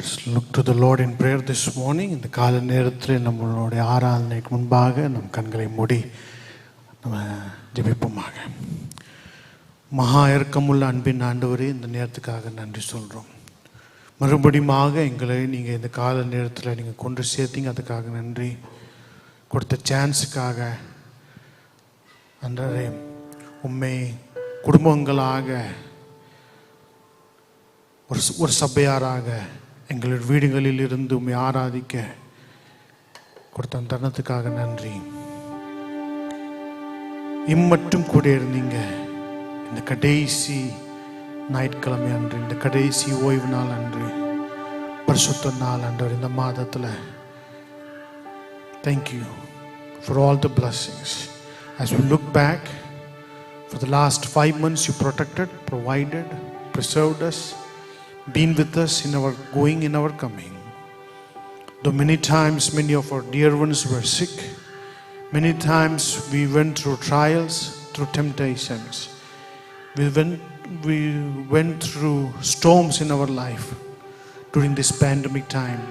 Let's look to the Lord in prayer this morning. இந்த காலை நேரத்தில் நம்மளுடைய ஆராதனைக்கு முன்பாக நம் கண்களை மூடி நம்ம ஜெபிப்போமாக. மகா இரக்கமுள்ள அன்பின் ஆண்டவரே, இந்த நேரத்துக்காக நன்றி சொல்கிறோம். மறுபடியுமாக எங்களை நீங்கள் இந்த கால நேரத்தில் நீங்கள் கொண்டு சேர்த்தீங்க, அதுக்காக நன்றி. கொடுத்த சான்ஸுக்காக அன்றே உண்மை குடும்பங்களாக ஒரு சபையாராக எங்களுடைய வீடுகளில் இருந்து உண்மை ஆராதிக்க கொடுத்த அந்த தருணத்துக்காக நன்றி. இம்மட்டும் கூட இருந்தீங்க இந்த கடைசி ஞாயிற்றுக்கிழமை அன்று, இந்த கடைசி ஓய்வு நாள் அன்று, பரிசுத்த நாள் அன்று, இந்த மாதத்தில் thank you for all the blessings. As we look back, for the last 5 months you protected, provided, preserved us, been with us in our going, in our coming. Though many times many of our dear ones were sick, many times we went through trials, through temptations, we went through storms in our life during this pandemic time.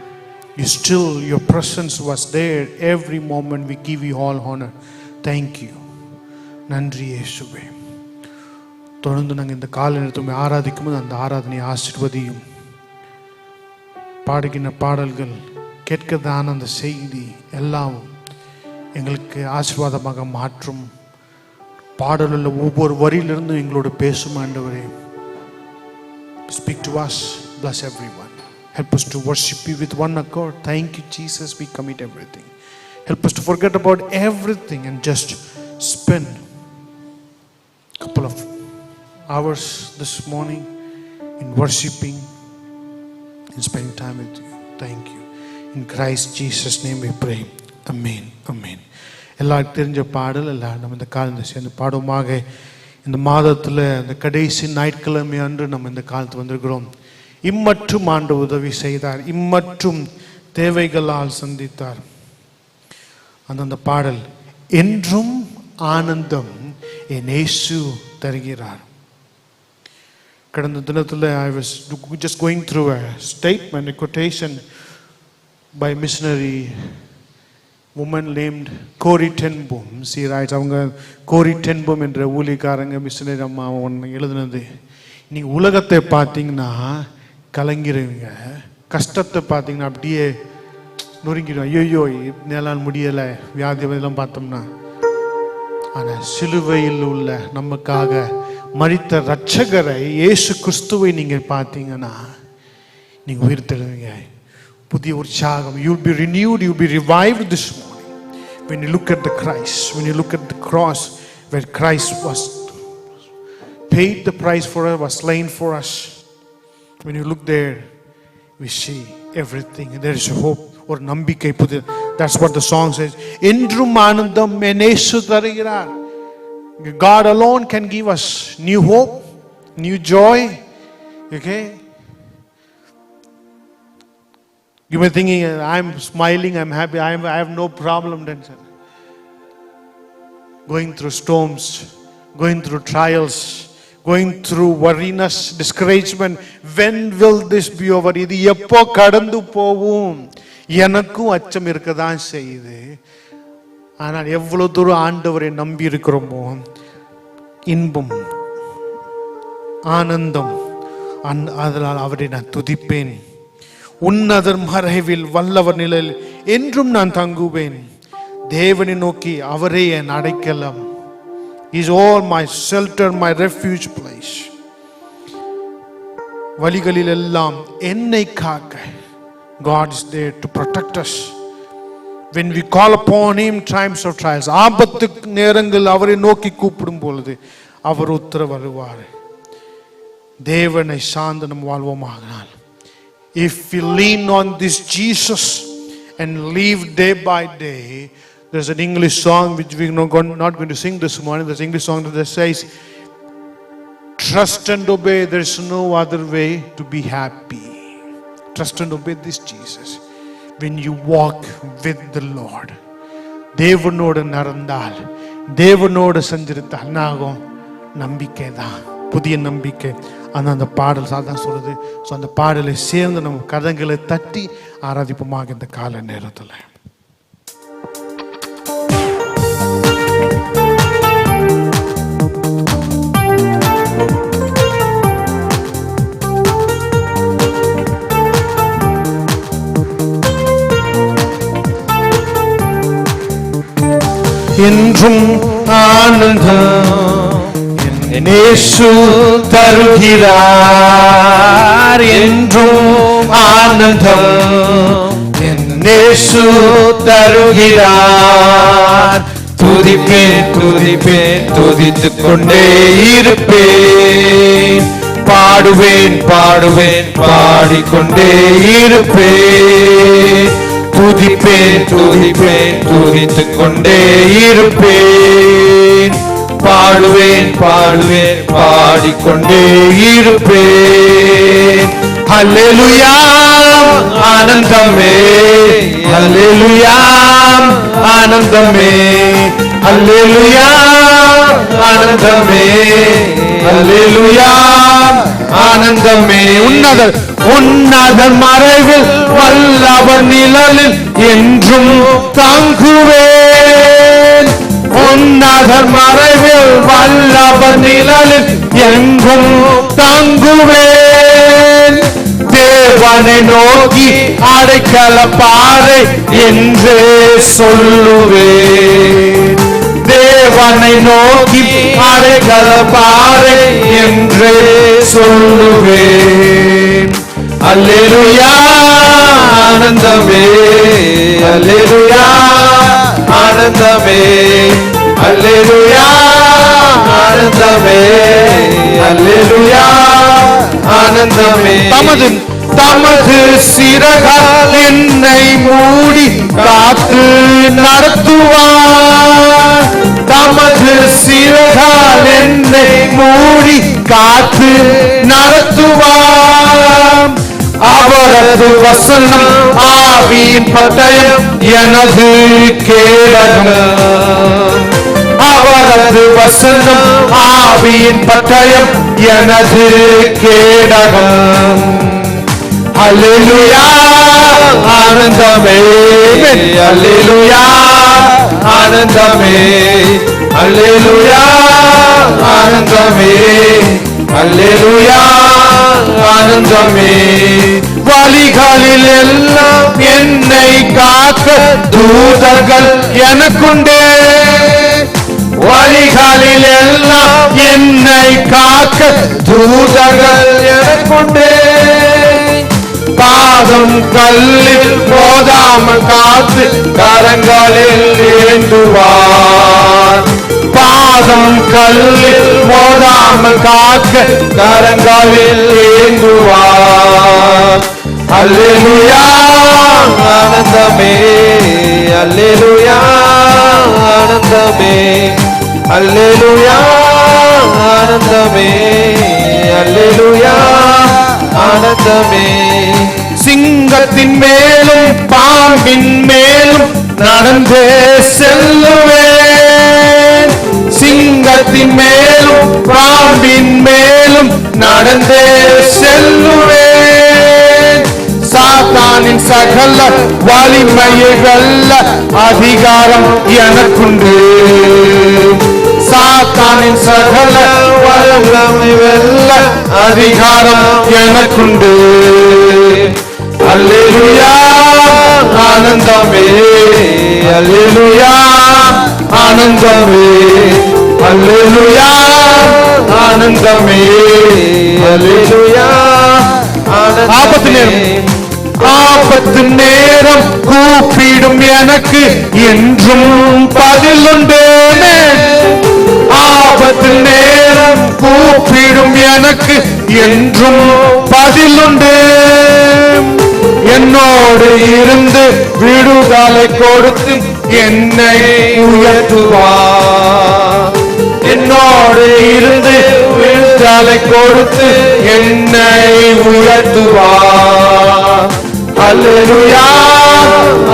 Your presence was there every moment. We give you all honor. Thank you. நன்றி இயேசுவே. தொடர்ந்து நாங்கள் இந்த காலை நேரத்தை ஆராதிக்கும் போது அந்த ஆராதனையை ஆசீர்வதியும். பாடுகின்ற பாடல்கள், கேட்கிறதான அந்த செய்தி எல்லாம் எங்களுக்கு ஆசீர்வாதமாக மாற்றும். பாடலுள்ள ஒவ்வொரு வரியிலிருந்து எங்களோடு பேசும் ஆண்டவரே. Speak to us. Bless everyone. Help us to worship you with one accord. Thank you, Jesus. We commit everything. Help us to forget about everything and just spend a couple of hours this morning in worshiping and spending time with you. Thank you. In Christ Jesus' name we pray. Amen. Amen. எல்லாருக்கும் தெரிஞ்ச பாடல் எல்லாம் நம்ம இந்த காலத்தை சேர்ந்து பாடுவோமாக. இந்த மாதத்தில் இந்த கடைசி ஞாயிற்றுக்கிழமை அன்று நம்ம இந்த காலத்து வந்திருக்கிறோம். இம்மற்றும் ஆண்டு உதவி செய்தார், இம்மற்றும் தேவைகளால் சந்தித்தார். அந்த பாடல், என்றும் ஆனந்தம் என் இயேசு தருகிறார். கடந்த தினத்தில் I was just going through a statement, a quotation by a missionary woman named Corrie ten Boom. She writes, அவங்க கோரி டென்போம் என்ற ஊழியக்காரங்க மிஷனரி அம்மா ஒன்று எழுதுனது, நீங்கள் உலகத்தை பார்த்தீங்கன்னா கலங்கிடுவீங்க, கஷ்டத்தை பார்த்தீங்கன்னா அப்படியே நொறுங்கிடும், ஐயோ நேலால் முடியலை, வியாதி இதெல்லாம் பார்த்தோம்னா. ஆனால் சிலுவையில் உள்ள நமக்காக மரித்த இரட்சகரை இயேசு கிறிஸ்துவை நீங்கள் பார்த்தீங்கன்னா நீங்கள் உயிர் தெழுவீங்க. புதிய உற்சாகம். You will be renewed, you will be revived this morning when you look at the Christ, when you look at the cross where Christ was paid the price for us, was slain for us. When you look there, we see everything. There is hope or நம்பிக்கை. That's what the song says. என்றும் ஆனந்தம் என் இயேசு தருகிறார். God alone can give us new hope, new joy. Okay? You may be thinking, I'm smiling, I'm happy, I have no problem. Going through storms, going through trials, going through worriness, discouragement. When will this be over? இது எப்போ கடந்து போகும்? எனக்கும் அச்சம் இருக்கதான் செய்யுது. ஆனால் எவ்வளவு தூரம் ஆண்டவரை நம்பி இருக்கிறோமோ, இன்பம், ஆனந்தம், அதனால் அவரை நான் துதிப்பேன். உன்னதர் மறைவில் வல்லவர் நிலையில் என்றும் நான் தங்குவேன். தேவனை நோக்கி அவரே என் அடைக்கலம். He is all my shelter, my refuge place. வழிகளில் எல்லாம் என்னை காக்க God is there to protect us. When we call upon Him times of trials, ஆபத்து நேரங்கள் அவரை நோக்கி கூப்பிடும் பொழுது அவர் உத்தரவருவார். தேவனை சார்ந்து நம் வாழ்வோமானால், if we lean on this Jesus and live day by day. There's an English song which we're not going to sing this morning. There's an English song that says, trust and obey, there's no other way to be happy. Trust and obey this Jesus. When you walk with the Lord, தேவனோடு நடந்தால், தேவனோடு சஞ்சரித்தால் நாகும் நம்பிக்கை தான், புதிய நம்பிக்கை. அந்த பாடல் சாதான் சொல்லுது. ஸோ அந்த பாடலை சேர்ந்து நம்ம கரங்களை தட்டி ஆராதிப்போமாக இந்த கால நேரத்தில். என்றும் ஆனந்தம் என் இயேசு தருகிறார். என்றும் ஆனந்தம் என் இயேசு தருகிறார். துதிப்பேன் துதிப்பேன் துதித்துக் கொண்டே இருப்பேன். பாடுவேன் பாடுவேன் பாடிக்கொண்டே இருப்பேன். துதிப்பேன் துதிப்பேன் துதித்துக் கொண்டே இருப்பேன். பாடுவேன் பாடுவேன் பாடிக்கொண்டே இருப்பேன். அல்லேலூயா ஆனந்தமே, அல்லேலூயா ஆனந்தமே, அல்லேலூயா ஆனந்தமே, அல்லேலூயா ஆனந்தமே. உன்னத மறைவில் வல்லவர் நிழலில் என்றும் தங்குவேன். உன்னத மறைவில் வல்லவர் நிழலில் என்றும் தங்குவேன். தேவனை நோக்கி அடைக்கல பாறை என்றே சொல்லுவேன். தேவனை நோக்கி அடைக்கல பாறை என்றே சொல்லுவேன். அல்லேலூயா ஆனந்தமே, அல்லேலூயா ஆனந்தமே, அல்லேலூயா ஆனந்தமே, அல்லேலூயா ஆனந்தமே. தமது சிறகால் என்னை மூடி காத்து நடத்துவார். தமது சிறகால் என்னை மூடி காத்து நடத்துவார். அவரது வசனம் ஆவியின் பட்டயம் எனது கேடகம். அவரது வசனம் ஆவியின் பட்டயம் எனது கேடகம். அல்லேலூயா ஆனந்தமே, அல்லேலூயா ஆனந்தமே, அல்லேலூயா ஆனந்தமே, அல்லேலூயா ஆனந்தமே. வழிகளில் எல்லாம் என்னை காக்க தூதர்கள் எனக்குண்டே. வழிகளில் எல்லாம் என்னை காக்க தூதர்கள் எனக்குண்டே. பாதம் கல்லில் போதாமல் காத்து கரங்களில் ஏந்துவார். பாதம் கல்லில் போதாமல் காக்க கரங்களில் ஏந்துவார். அல்லேலூயா ஆனந்தமே, அல்லேலூயா ஆனந்தமே, அல்லேலூயா ஆனந்தமே, அல்லேலூயா ஆனந்தமே. சிங்கத்தின் மேலும் பாம்பின் மேலும் நடந்தே செல்லுவேன். சிங்கத்தின் மேலும் பாம்பின் மேலும் நடந்தே செல்லுவேன். சாத்தானின் சகல வலிமையை வெல்ல அதிகாரம் எனக்குண்டு. சாத்தானின் சகல வல்லமை வெல்ல அதிகாரம் எனக்குண்டு. அல்லேலூயா ஆனந்தமே, அல்லேலூயா ஆனந்தமே, அல்லேலூயா ஆனந்தமே, அல்லேலூயா ஆனந்தமே. ஆபத்து நேரம் கூப்பிடும் எனக்கு என்றும் பதிலுண்டு. ஆபத்து நேரம் கூப்பிடும் எனக்கு என்றும் பதிலுண்டு. என்னோடு இருந்து விடுதலை கொடுத்து என்னை உயர்த்துவார். என்னோடு இருந்து விடுதலை கொடுத்து என்னை உயர்த்துவார். அல்லேலூயா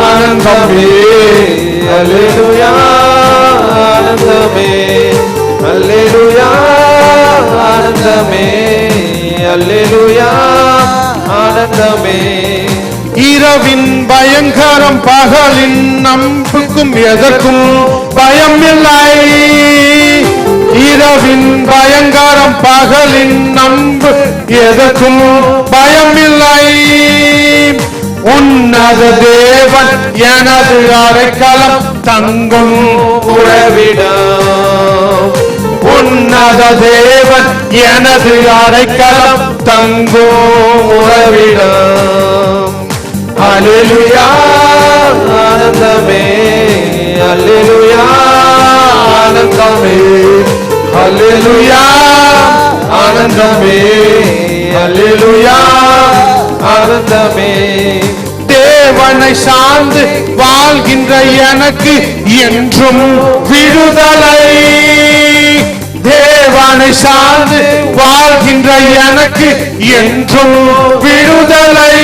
ஆனந்தமே, அல்லேலூயா ஆனந்தமே, அல்லேலூயா ஆனந்தமே, அல்லேலூயா ஆனந்தமே. இரவின் பயங்கரம் பகலின் நம்புக்கும் எதற்கும் பயம் இல்லை. இரவின் பயங்கரம் பகலின் நம்பு எதற்கும் பயம் இல்லை. உன்னத தேவன் எனது அடைக்கலம் தங்கும் உறவிடம். உன்னத தேவன் எனது அடைக்கலம் தங்கும் உறவிடம். அல்லேலூயா ஆனந்தமே. அல்லேலூயா ஆனந்தமே. அல்லேலூயா ஆனந்தமே. அல்லேலூயா ஆனந்தமே. தேவனை சார்ந்து வாழ்கின்ற எனக்கு என்றும் விடுதலை. தேவனை சார்ந்து வாழ்கின்ற எனக்கு என்றும் விடுதலை.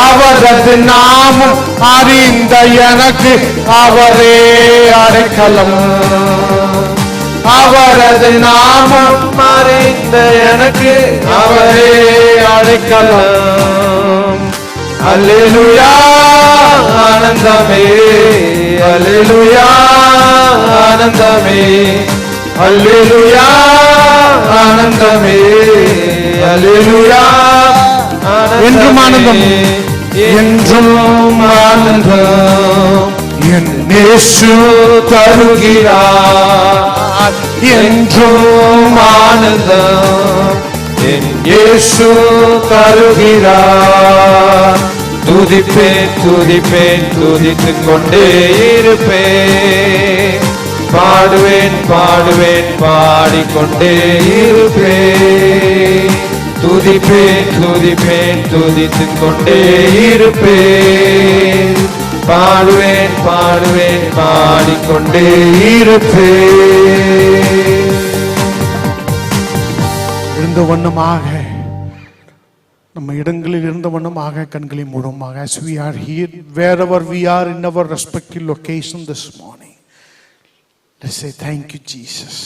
அவரது நாமம் அறிந்த எனக்கு அவரே அடைக்கலம். அவரது நாமம் அறிந்த எனக்கு அவரே அடைக்கலம். அல்லேலூயா ஆனந்தமே. அல்லேலூயா ஆனந்தமே. அல்லேலூயா ஆனந்தமே. அல்லேலூயா என்றும் ஆனந்தம். என்றும் ஆனந்தம் என் இயேசு தருகிறார். என்றும் ஆனந்தம் என் இயேசு தருகிறார். துதிப்பேன் துதிப்பேன் துதித்துக் கொண்டே இருப்பேன். பாடுவேன் பாடுவேன் பாடிக்கொண்டே இருப்பேன். துதிப்பேன் துதிப்பேன் துதித்துக் கொண்டே இருப்பேன். பாடுவேன் பாடுவேன் பாடிக்கொண்டே இருப்பேன். இருந்த வண்ணமாக நம்ம இடங்களில் இருந்த வண்ணமாக கண்களை மூடுமாக. As we are here, wherever we are in our respective location this morning, let's say thank you Jesus.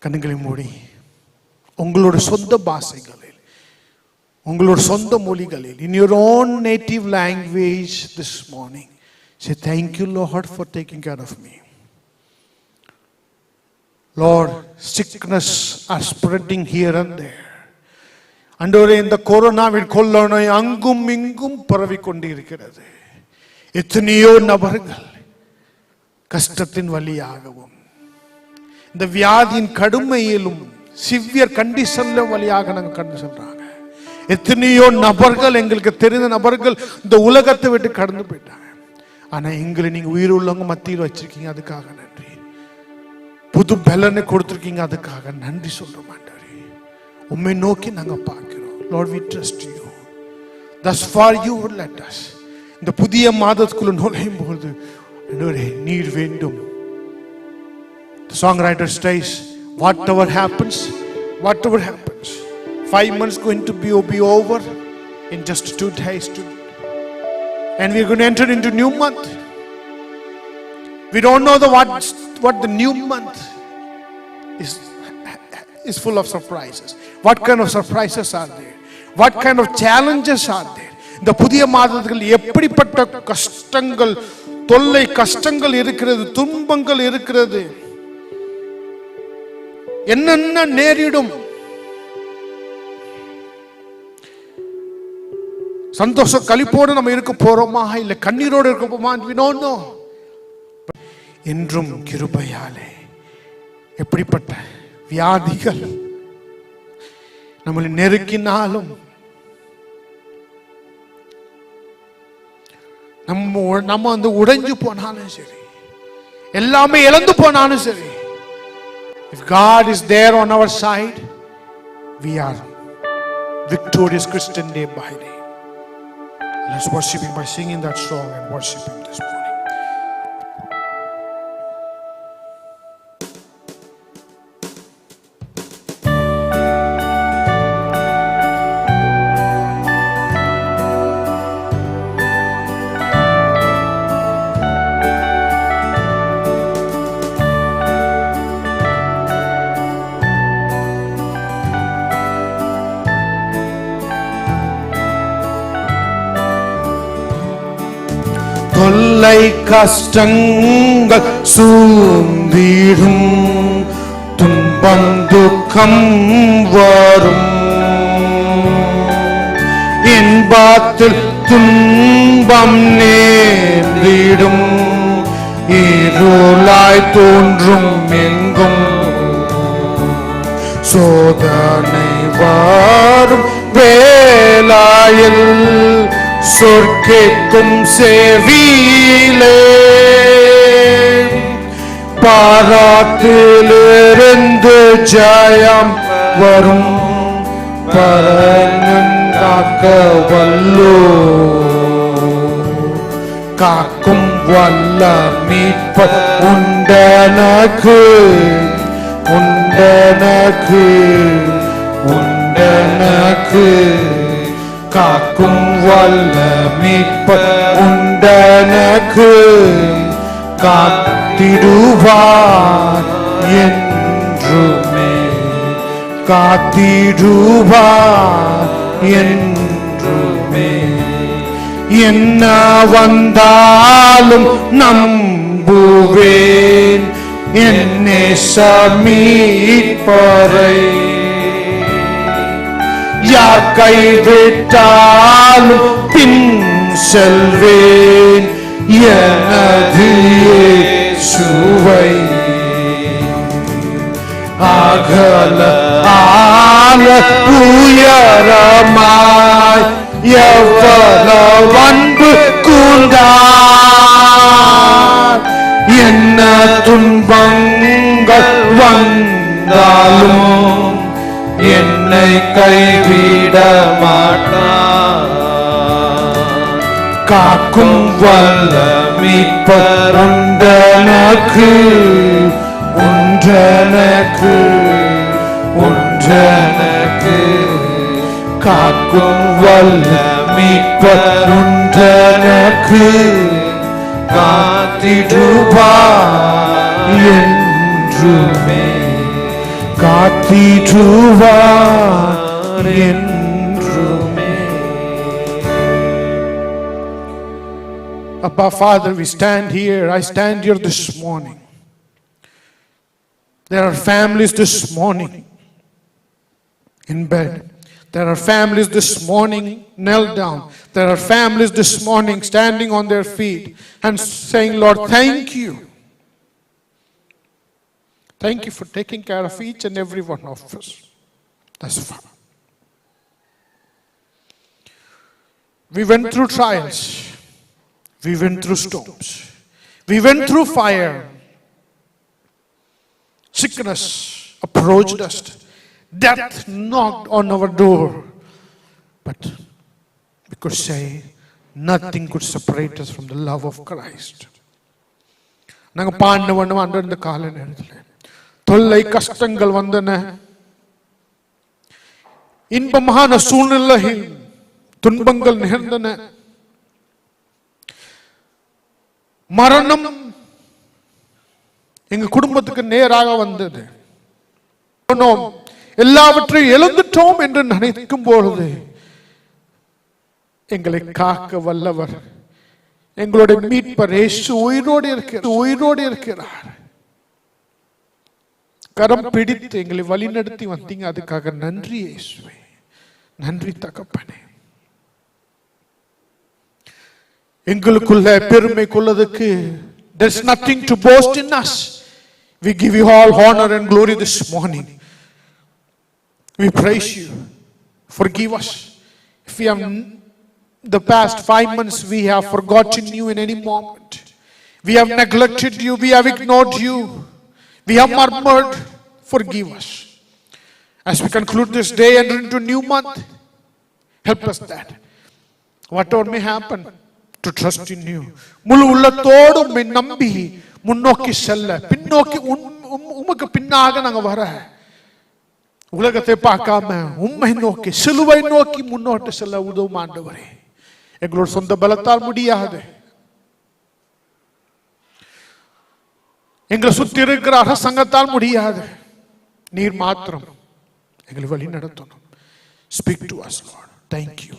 கண்களை மூடி உங்களோட சொந்த பாஷைகளில், உங்களோட சொந்த மொழிகளில், in your own native language this morning, say thank you Lord for taking care of me. Lord, sickness are spreading here and there. அண்டவரே, இந்த கொரோனாவின் கொள்ளை அங்கும் இங்கும் பரவி கொண்டிருக்கிறது. எத்தனையோ நபர்கள் கஷ்டத்தின் வழியாகவும் இந்த வியாதியின் கடுமையிலும் சிவியர் கண்டிஷன்ல வழியாக நாங்கள் கடந்து சென்றாங்க. எத்தனையோ நபர்கள், எங்களுக்கு தெரிந்த நபர்கள் இந்த உலகத்தை விட்டு கடந்து போயிட்டாங்க. ஆனா எங்களை நீங்க உயிர் உள்ளவங்க மத்தியில் வச்சிருக்கீங்க, அதுக்காக நன்றி. புது பலனை கொடுத்திருக்கீங்க, அதுக்காக நன்றி சொல்றோம் ஆண்டவரே. உம்மை நோக்கி நாங்க பார்க்கிறோம். Lord, we trust you. Thus far you would let us. இந்த புதிய மாதத்துக்குள்ள நுழையும் பொழுது ஆண்டவரே நீர் வேண்டும். The songwriter says, whatever happens, 5 months going to be over in just 2 days, and we're going to enter into new month. We don't know what the new month is full of surprises. What kind of surprises are there? What kind of challenges are there? இந்த புதிய மாதத்தில் எப்படிப்பட்ட கஷ்டங்கள், தொல்லை கஷ்டங்கள் இருக்கிறது, துன்பங்கள் இருக்கிறது, என்னென்ன நேரிடும். சந்தோஷ களிப்போடு நம்ம இருக்க போறோமா இல்ல கண்ணீரோடு இருக்க போறோமா? we don't know. என்றும் கிருபையாலே எப்படிப்பட்ட வியாதிகள் நம்மளை நெருக்கினாலும், நம்ம வந்து உடைஞ்சு போனாலும் சரி, எல்லாமே இழந்து போனாலும் சரி, if God is there on our side, we are victorious Christian day by day. Let's worship Him by singing that song and worship Him this morning. தொல்லை கஷ்டங்கள் சூழ்ந்திடும், துன்பம் துக்கம் வரும், இன்பத்தில் துன்பம் நேர்ந்திடும், இருளாய் தோன்றும் எங்கும் சோதனை வரும் வேளாயில் சொற்கேட்கும் செவியிலே பாராட்டிலிருந்து ஜெயம் வரும், பரன் காக்க வல்லோ, காக்கும் வல்ல மீட்பர் உண்டனக்கு, உண்டனக்கு, உண்டனக்கு, காக்கும் வல்ல மீட்பர் உண்டனக்கு, காத்திடுவார் என்றுமே, காத்திடுவார் என்றுமே. என்ன வந்தாலும் நம்புவேன் என்னே மீட்பரை, யார் கைவிட்டாலும் பின் செல்வேன் எனது இயேசுவை. அகல ஆல உயரமாய் எவ்வளவு அன்பு கூர்ந்தார், என்ன துன்பங்கள் வந்தாலும் என்னை கைவிட மாட்டார், காக்கும் வல்ல மீட்பர் உண்டனக்கு, உண்டனக்கு, உண்டனக்கு, காக்கும் வல்ல மீட்பர் உண்டனக்கு, காத்திடுவார் என்றுமே, காத்திடுவார் என்றுமே. Abba, Father, we stand here. I stand here this morning. There are families this morning in bed. There are families this morning knelt down. There are families this morning standing on their feet and saying, Lord, thank you. Thank you for taking care of each and every one of us thus far. We went through trials. We went through storms. We went through fire. Sickness approached us. Death knocked on our door. But we could say nothing could separate us from the love of Christ. நாங்க பாண்ட வண்ணம் அன்ற இந்த கால நேரத்தில் தொல்லை கஷ்டங்கள் வந்தன, இன்பமான சூழ்நிலையில் துன்பங்கள் நிகழ்ந்தன, மரணம் எங்க குடும்பத்துக்கு நேராக வந்தது. எல்லாவற்றையும் எழுந்துட்டோம் என்று நினைக்கும் பொழுது எங்களை காக்க வல்லவர் எங்களுடைய மீட்பர் இயேசு உயிரோடு இருக்கிறார். கரம் பிடித்து எங்களை வழிநடத்தி வந்தீங்க, அதுக்காக நன்றி இயேசுவே, நன்றி தகப்பனே. எங்களுக்குள்ள பெருமை கொள்ளதுக்கு there's nothing to boast in us. We give you all honor and glory this morning. We praise you. Forgive us if we have the past 5 months we have forgotten you in any moment. We have neglected you, we have ignored you, we have murmured. Forgive us. As we conclude this day and enter into a new month, help us that whatever may happen, to trust in you. முழு உள்ளத்தோடு உம்மை நம்பி முன்னோக்கி செல்ல, பின்னோக்கி உமக்கு பின்னாக நாங்க வர, உலகத்தை பார்க்காம உம்மை நோக்கி சிலுவை நோக்கி முன்னோட்டு செல்ல உதவும் ஆண்டவரே. எங்களோட சொந்த பலத்தால் முடியாது, எங்களை சுத்தி இருக்கிற அரசாங்கத்தால் முடியாது. நீர் மாத்திரம் எங்களை வழி நடத்தணும். Speak to us, Lord. Thank you.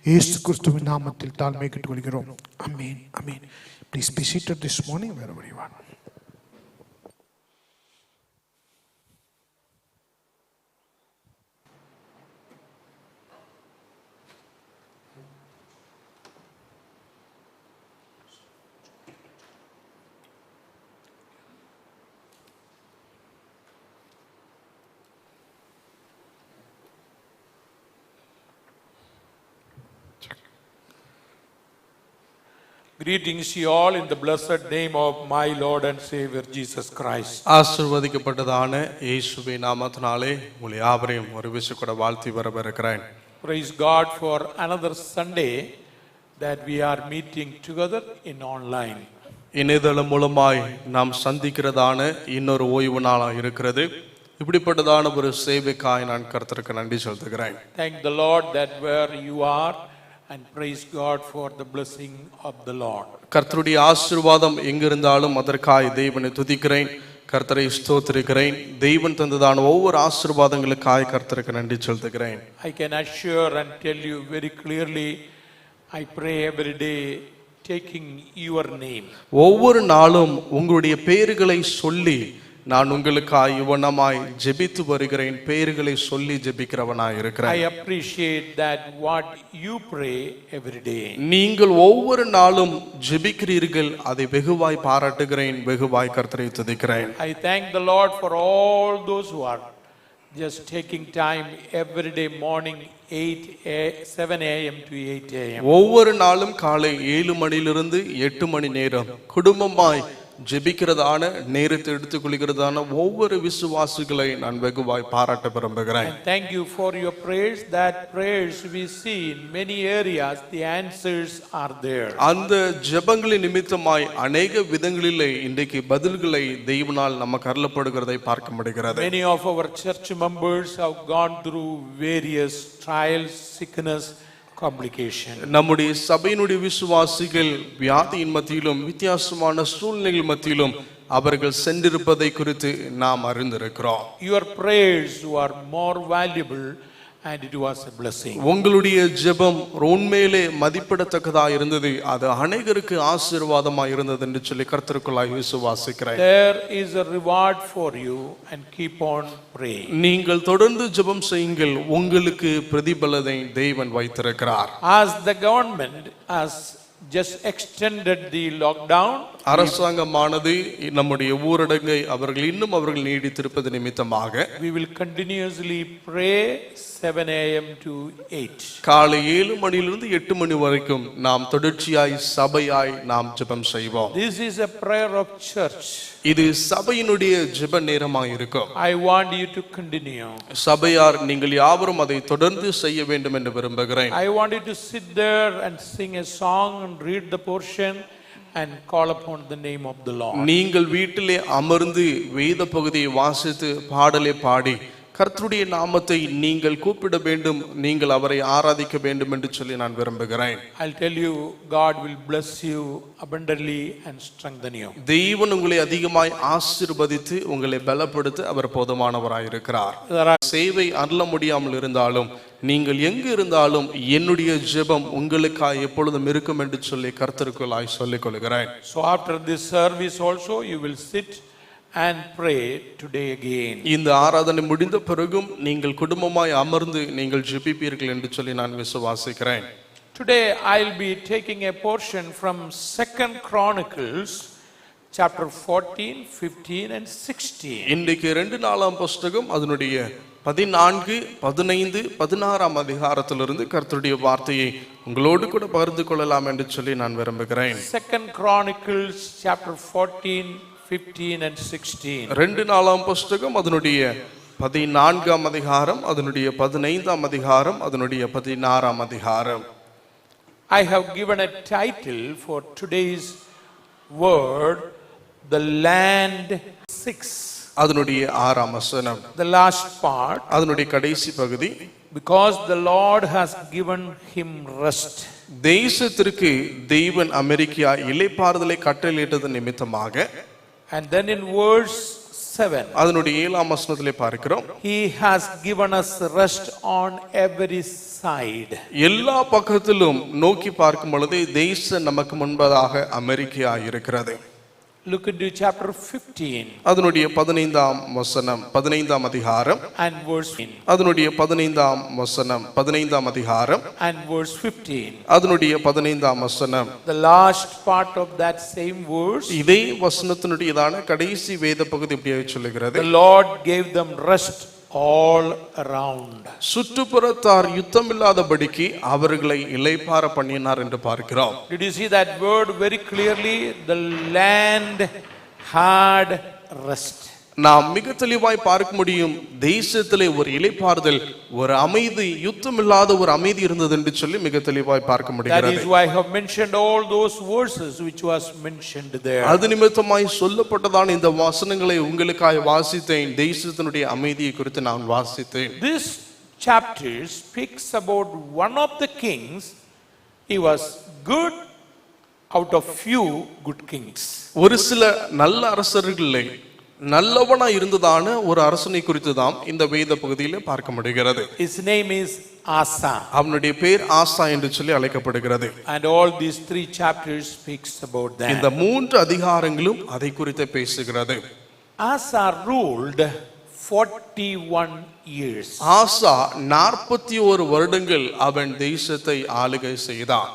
இயேசு கிறிஸ்துவின் நாமத்தில் தாழ்மை கேட்டுக்கொள்கிறோம். ஆமென், ஆமென். Please be seated this morning wherever you are. Greetings you all in the blessed name of my Lord and Savior Jesus Christ. ஆசீர்வதிக்கப்பட்டதான இயேசுவின் நாமத்தினாலே உங்களை யாவரையும் ஒரு விசை கூட வாழ்த்தி வரவேற்கிறேன். Praise God for another Sunday that we are meeting together in online. இணையதளம் மூலமாய் நாம் சந்திக்கிறதான இன்னொரு ஓய்வு நாளாக இருக்கிறது. இப்படிப்பட்டதான ஒரு சேவைக்காய் நான் கர்த்தருக்கு நன்றி செலுத்துகிறேன். Thank the Lord that where you are and praise God for the blessing of the Lord. கர்த்தருடைய ஆசீர்வாதம் எங்கிருந்தாலும் அதற்காய் தேவனை துதிக்கிறேன், கர்த்தரை ஸ்தோத்திரிக்கிறேன். தெய்வன் தந்ததான ஒவ்வொரு ஆசீர்வாதங்களுக்காய் கர்த்தருக்கு நன்றி செலுத்துகிறேன். I can assure and tell you very clearly, I pray every day taking your name. ஒவ்வொரு நாளும் உங்களுடைய பெயர்களை சொல்லி நான் உங்களுக்காய் இவனமாய் ஜெபித்து வருகிறேன். பெயர்களை சொல்லி ஜெபிக்கிறவனாய் இருக்கிறேன். I appreciate that what you pray every day. நீங்கள் ஒவ்வொரு நாளும் ஜெபிக்கிறீர்கள், அதை வெகுவாய் பாராட்டுகிறேன், வெகுவாய் கர்த்தரை துதிக்கிறேன். I thank the Lord for all those who are just taking time every day morning 7 a.m. to 8 a.m. ஒவ்வொரு நாளும் காலை 7 மணியிலிருந்து 8 மணி நேரம் குடும்பமாய் ஜெபிக்கிறதான நேரத்தை எடுத்துக்கொள்கிறதான ஒவ்வொரு விசுவாசிகளை நான் வெகுவாய் பாராட்ட விரும்புகிறேன். And thank you for your prayers. That prayers we see in many areas the answers are there. அந்த ஜெபங்களின் நிமித்தமாய் அநேக விதங்களிலே இன்றைக்கு பதில்களை தெய்வனால் நமக்கு அருளப்படுகிறதை பார்க்க முடிகிறது. Many of our church members have gone through various trials, sickness, complication. நம்முடைய சபையினுடைய விசுவாசிகள் வியாதியின் மத்தியிலும் வித்தியாசமான சூழ்நிலைகள் மத்தியிலும் அவர்கள் சென்றிருப்பதை குறித்து நாம் அறிந்திருக்கிறோம். Your prayers were more valuable and it was a blessing. உங்களுடைய ஜெபம் உண்மையிலே மதிப்பிடத்தக்கதா இருந்தது, அது அநேகருக்கு ஆசீர்வாதமா இருந்தது என்று சொல்லி கர்த்தருக்குள்ளாய் விசுவாசிக்கிறேன். There is a reward for you and keep on praying. நீங்கள் தொடர்ந்து ஜெபம் செய்யுங்கள், உங்களுக்கு பிரதிபலனை தேவன் வைத்திருக்கிறார். As the government has just extended the lockdown, அரசாங்கமானது நம்முடைய ஊரடங்கை அவர்கள் நீடித்திருப்பது நிமித்தமாக we will continuously pray 7 a.m. to 8. காலை 7 மணியிலிருந்து 8 மணி வரைக்கும் நாம் தொடர்ச்சியாய் சபையாய் நாம் ஜெபம் செய்வோம். This is a prayer of church. இது சபையினுடைய ஜெப நேரமாக இருக்கும். I want you to continue. சபையார் நீங்கள் யாவரும் அதை தொடர்ந்து செய்ய வேண்டும் என்று விரும்புகிறேன். I want you to sit there and sing a song and read the portion and call upon the name of the Lord. நீங்கள் வீட்டிலே அமர்ந்து வேத பகுதியை வாசித்து பாடலை பாடி கர்த்தருடைய நாமத்தை நீங்கள் கூப்பிட வேண்டும், நீங்கள் அவரை ஆராதிக்க வேண்டும் என்று சொல்லி நான் விரும்புகிறேன். I'll tell you, God will bless you abundantly and strengthen you. தெய்வன் உங்களை அதிகமாய் ஆசீர்வதித்து உங்களை பலப்படுத்த அவர் போதுமானவராய் இருக்கிறார். சேவை அருள முடியாமல் இருந்தாலும் நீங்கள் எங்கு இருந்தாலும் என்னுடைய ஜெபம் உங்களுக்காய் எப்பொழுதும் இருக்கும் என்று சொல்லி கர்த்தருக்குள்ளாய் சொல்லிக் கொள்கிறேன். So after this service also you will sit and pray today again. இந்த ஆராதனை முடிந்த பிறகும் நீங்கள் குடும்பமாய் அமர்ந்து நீங்கள் ஜெபிப்பீர்கள் என்று சொல்லி நான் விசுவாசிக்கிறேன். Today I'll be taking a portion from 2 Chronicles chapter 14, 15 and 16. இன்றைக்கு 2 நாளாம் புஸ்தகம் அதனுடைய 14, 15, 16 அதிகாரத்திலிருந்து கர்த்தருடைய வார்த்தையை உங்களோடு கூட பகிர்ந்து கொள்ளலாம் என்று சொல்லி நான் விரும்புகிறேன். 2 Chronicles chapter 14, 15 and 16. 2 நாளாம் புஸ்தகம் அதனுடைய 14 அதிகாரம், அதனுடைய 15 அதிகாரம், அதனுடைய 16 அதிகாரம். I have given a title for today's word, the land 6. அதனுடைய 6ஆம் வசனம், The last part, அதனுடைய கடைசி பகுதி. because the Lord has given him rest. தேசத்திற்கு தேவன் அமெரிக்கா இளைப்பாறுதலை கட்டளையிட்டது நிமித்தமாக. And then in verse 7. அதனுடைய 7ஆம் வசனத்திலே பார்க்கிறோம், He has given us rest on every side. எல்லா பக்கத்திலும் நோக்கி பார்க்கும் பொழுது தேசம் நமக்கு முன்பதாக அமெரிக்கா இருக்கிறது. Look into chapter 15 அதனுடைய 15ஆம் வசனம், 15ஆம் அதிகாரம் and verse 15. அதனுடைய 15ஆம் வசனம், 15ஆம் அதிகாரம் And verse 15. அதனுடைய 15ஆம் வசனம். The last part of that same verse. இதே வசனத்தினுடையதான கடைசி வேத பகுதி இப்படியே சொல்லுகிறது, The Lord gave them rest all around. சுற்றுப்புறத்தார் யுத்தமில்லாதபடிக்கு அவர்களை இளைப்பாற பண்ணினார் என்று பார்க்கிறோம். Did you see that word very clearly? The land had rest. நாம் மிக தெளிவாய் பார்க்க முடியும், தேசத்திலே ஒரு இளைப்பாறுதல், ஒரு அமைதி, யுத்தமில்லாத ஒரு அமைதி இருந்தது என்று சொல்லி மிக தெளிவாய் பார்க்க That முடிகிறது. is why I have mentioned all those verses which was mentioned there. அது நிமித்தமாய் சொல்லப்பட்டதான இந்த வசனங்களை உங்களுக்காக வாசித்தேன். தேசத்தினுடைய அமைதியை குறித்து நான் வாசித்தேன். This chapter speaks about one of the kings. He was good out of few good kings. ஒரு சில நல்ல அரசர்களே நல்லவனா இருந்ததான ஒரு அரசனை குறித்து தான் இந்த வேத பகுதியிலே பார்க்க முடிகிறது. His name is Asa. அவனுடைய பேர் ஆசா என்று சொல்லி அழைக்கப்படுகிறது. And all these 3 chapters speaks about that. இந்த 3 அதிகாரங்களும் அதை குறித்து பேசுகிறது. Asa ruled 41 years. ஆசா 41 வருடங்கள் அவன் தேசத்தை ஆளுகை செய்தான்.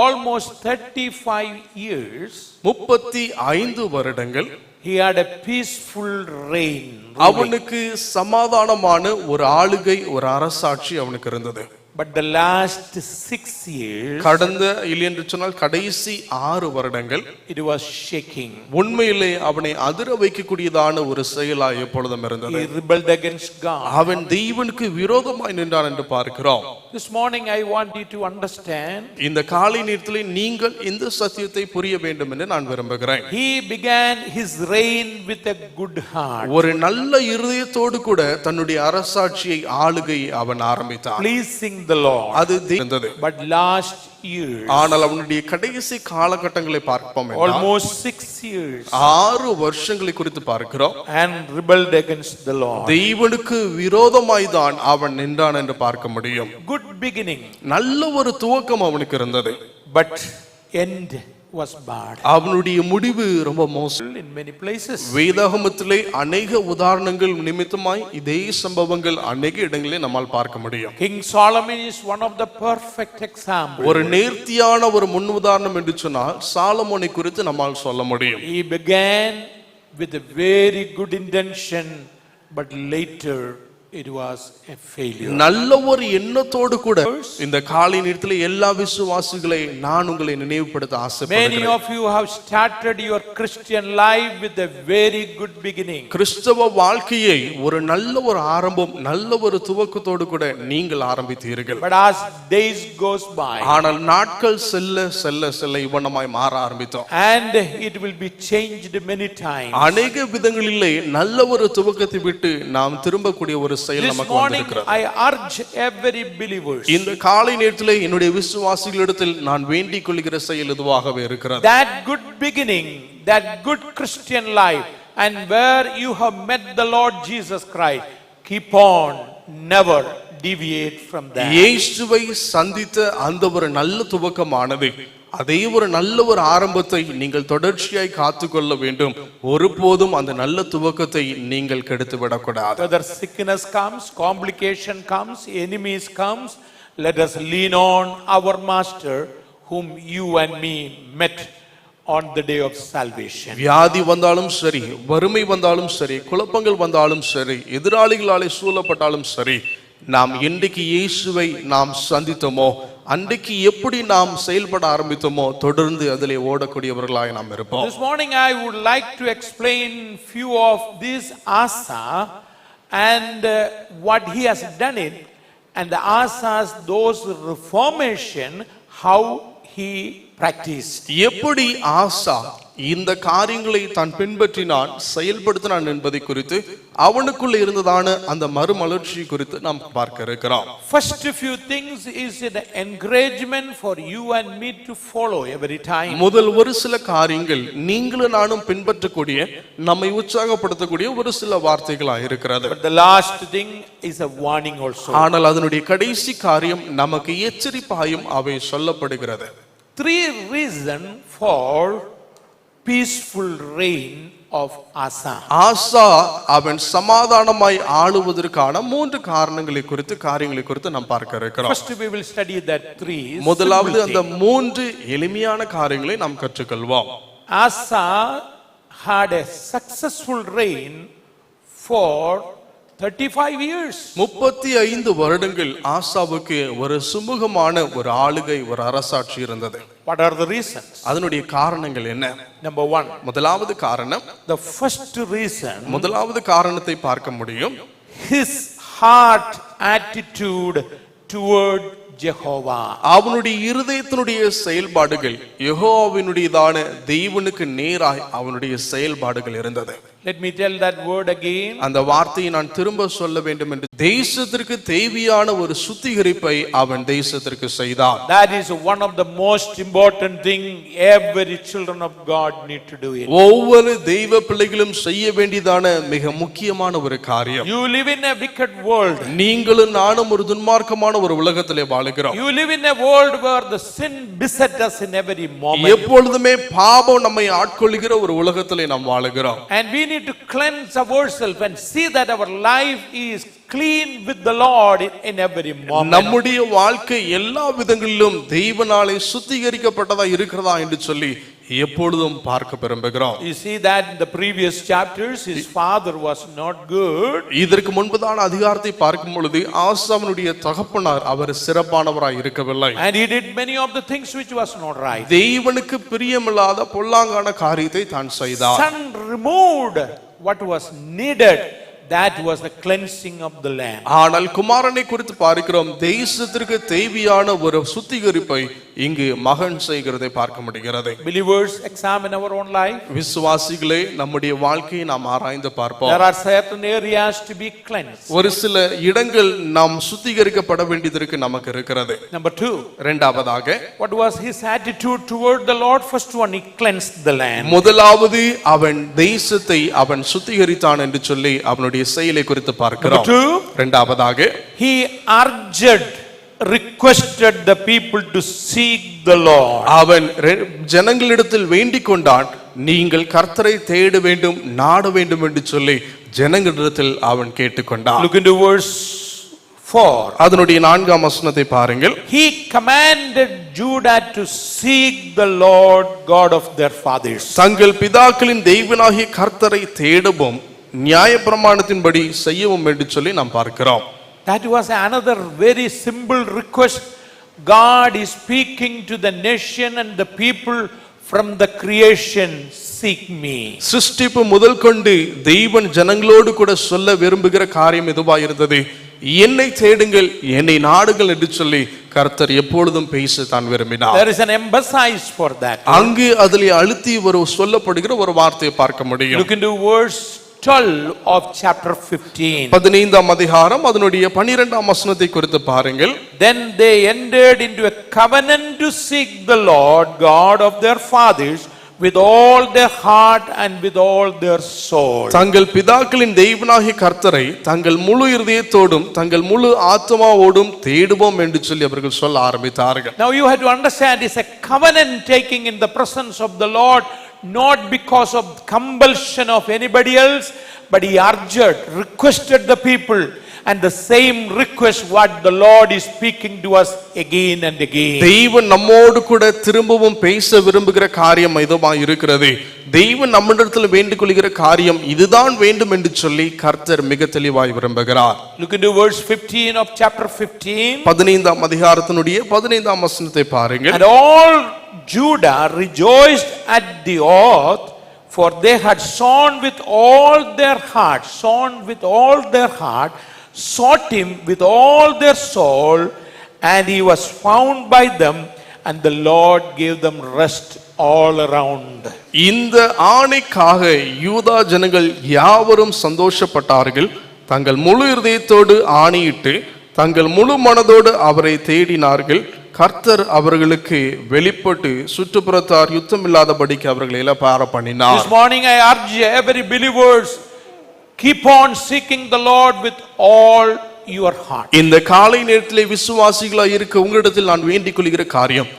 Almost 35 years. 35 வருடங்கள் He had a peaceful reign. அவனுக்கு சமாதானமான ஒரு ஆளுகை, ஒரு அரசாட்சி அவனுக்கு இருந்தது. But the last 6 years, கடந்த இல்லை என்று சொன்னால் கடைசி 6 வருடங்கள் it was shaking. உண்மையிலே அவனை அதிர வைக்கக்கூடியதான ஒரு செயலா எப்பொழுதும் இருந்தது. He rebelled against God. அவன் தேவனுக்கு விரோதமாய் நின்றான் என்று பார்க்கிறோம். This morning I want you to understand. இந்த காலை நேரத்திலே நீங்கள் இந்த சத்தியத்தை புரிய வேண்டும் என்று நான் விரும்புகிறேன். He began his reign with a good heart. ஒரு நல்ல இருதயத்தோடு கூட தன்னுடைய அரசாட்சியை ஆளுகை அவன் ஆரம்பித்தான். Pleasing the Lord. அது இருந்தது. But last year, ஆனால் அவனுடைய கடைசி காலகட்டங்களை பார்ப்போம் என்றால் almost 6 years, 6 வருஷங்களை குறித்து பார்க்கிறோம். and rebelled against the Lord. தேவனுக்கு விரோதமாய் தான் அவன் நின்றான் என்று பார்க்க முடியும். Good beginning, நல்ல ஒரு துவக்கம் அவனுக்கு இருந்தது. but end was bad. அவனுடைய முடிவு ரொம்ப மோசம். In many places, வேதாகமத்திலே அநேக உதாரணங்கள் நிமித்தமாய் இதே சம்பவங்கள் அநேக இடங்களிலே நம்மால் பார்க்க முடியும். King Solomon is one of the perfect examples. ஒரு நேர்த்தியான ஒரு முன் உதாரணம் என்று சொன்னால் சாலமோனை குறித்து நம்மால் சொல்ல முடியும். He began with a very good intention, but later it was a failure. நல்ல ஒரு எண்ணத்தோடு கூட இந்த காலை நேரத்தில் எல்லா விசுவாசிகளை நான் உங்களை நினைவுபடுத்த Many ஆசைப்படுகிறேன். of you have started your Christian life with a very good beginning. கிறிஸ்தவ வாழ்க்கையை ஒரு நல்ல ஒரு ஆரம்பம், நல்ல ஒரு துவக்கத்தோடு கூட நீங்கள் ஆரம்பித்தீர்கள். But as days goes by, ஆனால் நாட்கள் செல்ல செல்ல செல்ல இவ்வண்ணமாய் மாற ஆரம்பித்தோம். and it will be changed many times. அநேக விதங்களிலே நல்ல ஒரு துவக்கத்தை விட்டு நாம் திரும்பக்கூடிய ஒரு செயல் This நமக்கு morning வந்திருக்கிறது. I urge every believer, இந்த காலை நேரத்திலே என்னுடைய விசுவாசிகளிடத்தில் நான் வேண்டிக் கொள்கிற செயல் இதுவாகவே இருக்கிறது. that good beginning, that good Christian life, and where you have met the Lord Jesus Christ, keep on, never deviate from that. இயேசுவை சந்தித்த அந்த ஒரு நல்ல துவக்கமானது, அதே ஒரு நல்ல ஒரு ஆரம்பத்தை நீங்கள் தொடர்ச்சியாய் காத்துக்கொள்ள வேண்டும். ஒருபோதும் அந்த நல்ல துவக்கத்தை நீங்கள் கெடுத்து விடக்கூடாது. Whether sickness comes, complication comes, enemies comes, let us lean on our Master whom you and me met on the day of salvation. வியாதி வந்தாலும் சரி, வறுமை வந்தாலும் சரி, குழப்பங்கள் வந்தாலும் சரி, எதிராளிகளாலே சூழப்பட்டாலும் சரி, நாம் என்றைக்கு இயேசுவை நாம் சந்தித்தோமோ அன்றைக்கு எப்படி நாம் செயல்பட ஆரம்பித்தோமோ தொடர்ந்து அதிலே ஓடக்கூடியவர்களாய் நாம் இருப்போம். This morning I would like to explain few of this Asa and what he has done it, and the Asa's those reformation, how he practiced. எப்படி ஆசா இந்த காரியங்களை தான் பின்பற்றினான் செயல்படுத்தினான் என்பதை குறித்து அவனுக்குள்ள இருந்ததான அந்த மறுமலர்ச்சி குறித்து நாம் பார்க்க இருக்கிறோம். First few things is an encouragement for you and me to follow every time. முதல் ஒரு சில காரியங்கள் நீங்களும் நானும் பின்பற்றக்கூடிய நம்மை உற்சாகப்படுத்தக்கூடிய ஒரு சில வார்த்தைகளா இருக்கிறது. But the last thing is a warning also. ஆனால் அதனுடைய கடைசி காரியம் நமக்கு எச்சரிப்பாயும் அவை சொல்லப்படுகிறது. 3 reasons for peaceful reign of Asa. ஆசா அவன் சமாதானமாய் ஆளுவதற்கான 3 காரியங்களை குறித்து நாம் பார்க்க இருக்கிறோம். First we will study that 3. முதலாவது அந்த 3 எளிமையான காரியங்களை நாம் கற்றுக்கொள்வோம். Asa had a successful reign for 35 years. 35 வருடங்கள் ஆசாவுக்கு ஒரு சுமூகமான ஒரு ஆளுகை, ஒரு அரசாட்சி இருந்தது. What are the reasons? அதனுடைய காரணங்கள் என்ன? Number 1. முதலாவது காரணம், The first reason, முதலாவது காரணத்தை பார்க்க முடியும். his heart attitude toward Jehovah. அவனுடைய இருதயத்தினுடைய செயல்பாடுகள் யெகோவாவினுடையதான தேவனுக்கு நேராய் அவனுடைய செயல்பாடுகள் இருந்தது. Let me tell that word again. அந்த வார்த்தையை நான் திரும்ப சொல்ல வேண்டும் என்று, தேசத்திற்கு தேவையான ஒரு சுத்திகரிப்பை அவன் தேசத்திற்கு செய்தான். That is one of the most important thing every children of God need to do it. ஒவ்வொரு தெய்வ பிள்ளைகளும் செய்ய வேண்டியதான மிக முக்கியமான ஒரு காரியம். You live in a wicked world. நீங்களும் நானும் ஒரு துன்மார்க்கமான ஒரு உலகத்திலே வாழுகிறோம். You live in a world where the sin beset us in every moment. எப்பொழுதுமே பாவம் நம்மை ஆட்கொள்ளுகிற ஒரு உலகத்திலே நாம் வாழுகிறோம். And we need to cleanse ourselves and see that our life is clean with the Lord in every moment. நம்முடைய வாழ்க்கை எல்லா விதங்களிலும் தேவனாலே சுத்திகரிக்கப்பட்டதா இருக்கிறதா என்று சொல்லி எப்பொழுதும் பார்க்க விரும்புகிறோம். You see that in the previous chapters his father was not good. இதற்கு முன்பதான அதிகாரத்தை பார்க்கும் பொழுது ஆசாவினுடைய தகப்பனார் அவர் சிறப்பானவராய் இருக்கவில்லை. And he did many of the things which was not right. தேவனுக்கு பிரியமில்லாத பொல்லாங்கான காரியத்தை தான் செய்தார். Son removed what was needed. That was the cleansing of the land. ஆனால் குமாரனை குறித்து பார்க்கிறோம், தேசத்திற்கு தேவையான ஒரு சுத்திகரிப்பை இங்கு மகன் செய்கிறதை பார்க்க முடிகிறது. Believers, examine our own life. விசுவாசிகளே, நம்முடைய வாழ்க்கையை நாம் ஆராய்ந்து பார்ப்போம். There are certain areas to be cleansed. ஒரு சில இடங்கள் நாம் சுத்திகரிக்கப்பட வேண்டியதற்கு நமக்கு இருக்கிறது. Number 2. இரண்டாவதாக, What was his attitude toward the Lord? First one, he cleansed the land. முதலாவது அவன் தேசத்தை அவன் சுத்திகரித்தான் என்று சொல்லி அவனுடைய செயலை குறித்து பார்க்கிறோம். Number 2. இரண்டாவதாக, He urged, requested the people to seek the Lord. அவன் ஜனங்களிடத்தில் வேண்டிக் கொண்டான், நீங்கள் கர்த்தரை தேட வேண்டும், நாட வேண்டும் என்று சொல்லி ஜனங்களிடத்தில் அவன் கேட்டுக்கொண்டான். Look into verse 4. அதனுடைய 4ஆம் வசனத்தை பாருங்கள். He commanded Judah to seek the Lord God of their fathers. தங்கள் பிதாக்களின் தெய்வனாகிய கர்த்தரை தேடவும் நியாயப்பிரமாணத்தின்படி செய்யவும் என்று சொல்லி நாம் பார்க்கிறோம். That was another very simple request. God is speaking to the nation and the people from the creation, seek me. சிருஷ்டிப்பு முதல் கொண்டு தேவன் ஜனங்களோடு கூட சொல்ல விரும்புகிற காரியம் எதுவாக இருந்தது? என்னை தேடுங்கள், என்னை நாடுங்கள் என்று சொல்லி கர்த்தர் எப்பொழுதும் பேச தான் விரும்பினார். There is an emphasis for that. அங்கு அதிலே அழுத்தி ஒரு சொல்லப்படுகிற ஒரு வார்த்தையை பார்க்க முடியும். Look into verse 12 of chapter 15. 15ஆம் அதிகாரம் அதனுடைய 12ஆம் வசனத்தை குறித்து பாருங்கள். Then they entered into a covenant to seek the Lord God of their fathers with all their heart and with all their soul. தங்கள் பிதாக்களின் தெய்வனாகிய கர்த்தரை தங்கள் முழு இருதயத்தோடும் தங்கள் முழு ஆத்மாவோடும் தேடுவோம் என்று சொல்லி அவர்கள் சொல்ல ஆரம்பித்தார்கள். Now you have to understand, it's a covenant taking in the presence of the Lord, not because of compulsion of anybody else, but he urged, requested the people, and the same request what the Lord is speaking to us again and again. தேவன் நம்மோடு கூட திரும்பவும் பேச விரும்புகிற காரியம் இதுவாக இருக்கிறது. தேவன் நம்மிடத்தில் வேண்டிக் கொள்கிற காரியம் இதுதான் வேண்டும் என்று சொல்லி கர்த்தர் மிக தெளிவாய் விரும்புகிறார். Look into verse 15 of chapter 15. 15ஆம் அதிகாரத்தினுடைய 15ஆம் வசனத்தை பாருங்கள். And all Judah rejoiced at the oath, for they had sown with all their heart, sought him with all their soul, and he was found by them, and the Lord gave them rest all around. இந்த ஆணைக்காக யூதா ஜனங்கள் யாவரும் சந்தோஷப்பட்டார்கள். தங்கள் முழு இதயத்தோடு ஆணையிட்டு தங்கள் முழு மனதோடு அவரை தேடினார்கள். கர்த்தர் அவர்களுக்கு வெளிப்பட்டு சுற்றுப்புறத்தார் யுத்தம் இல்லாதபடிக்கு அவர்களை இளப்பார பண்ணினார். This morning I urge every believers, keep on seeking the Lord with all your heart. இந்த காலை நேரத்திலே விசுவாசிகளாய் இருக்க உங்களிடத்தில் நான் வேண்டிக் கொள்கிற காரியம்,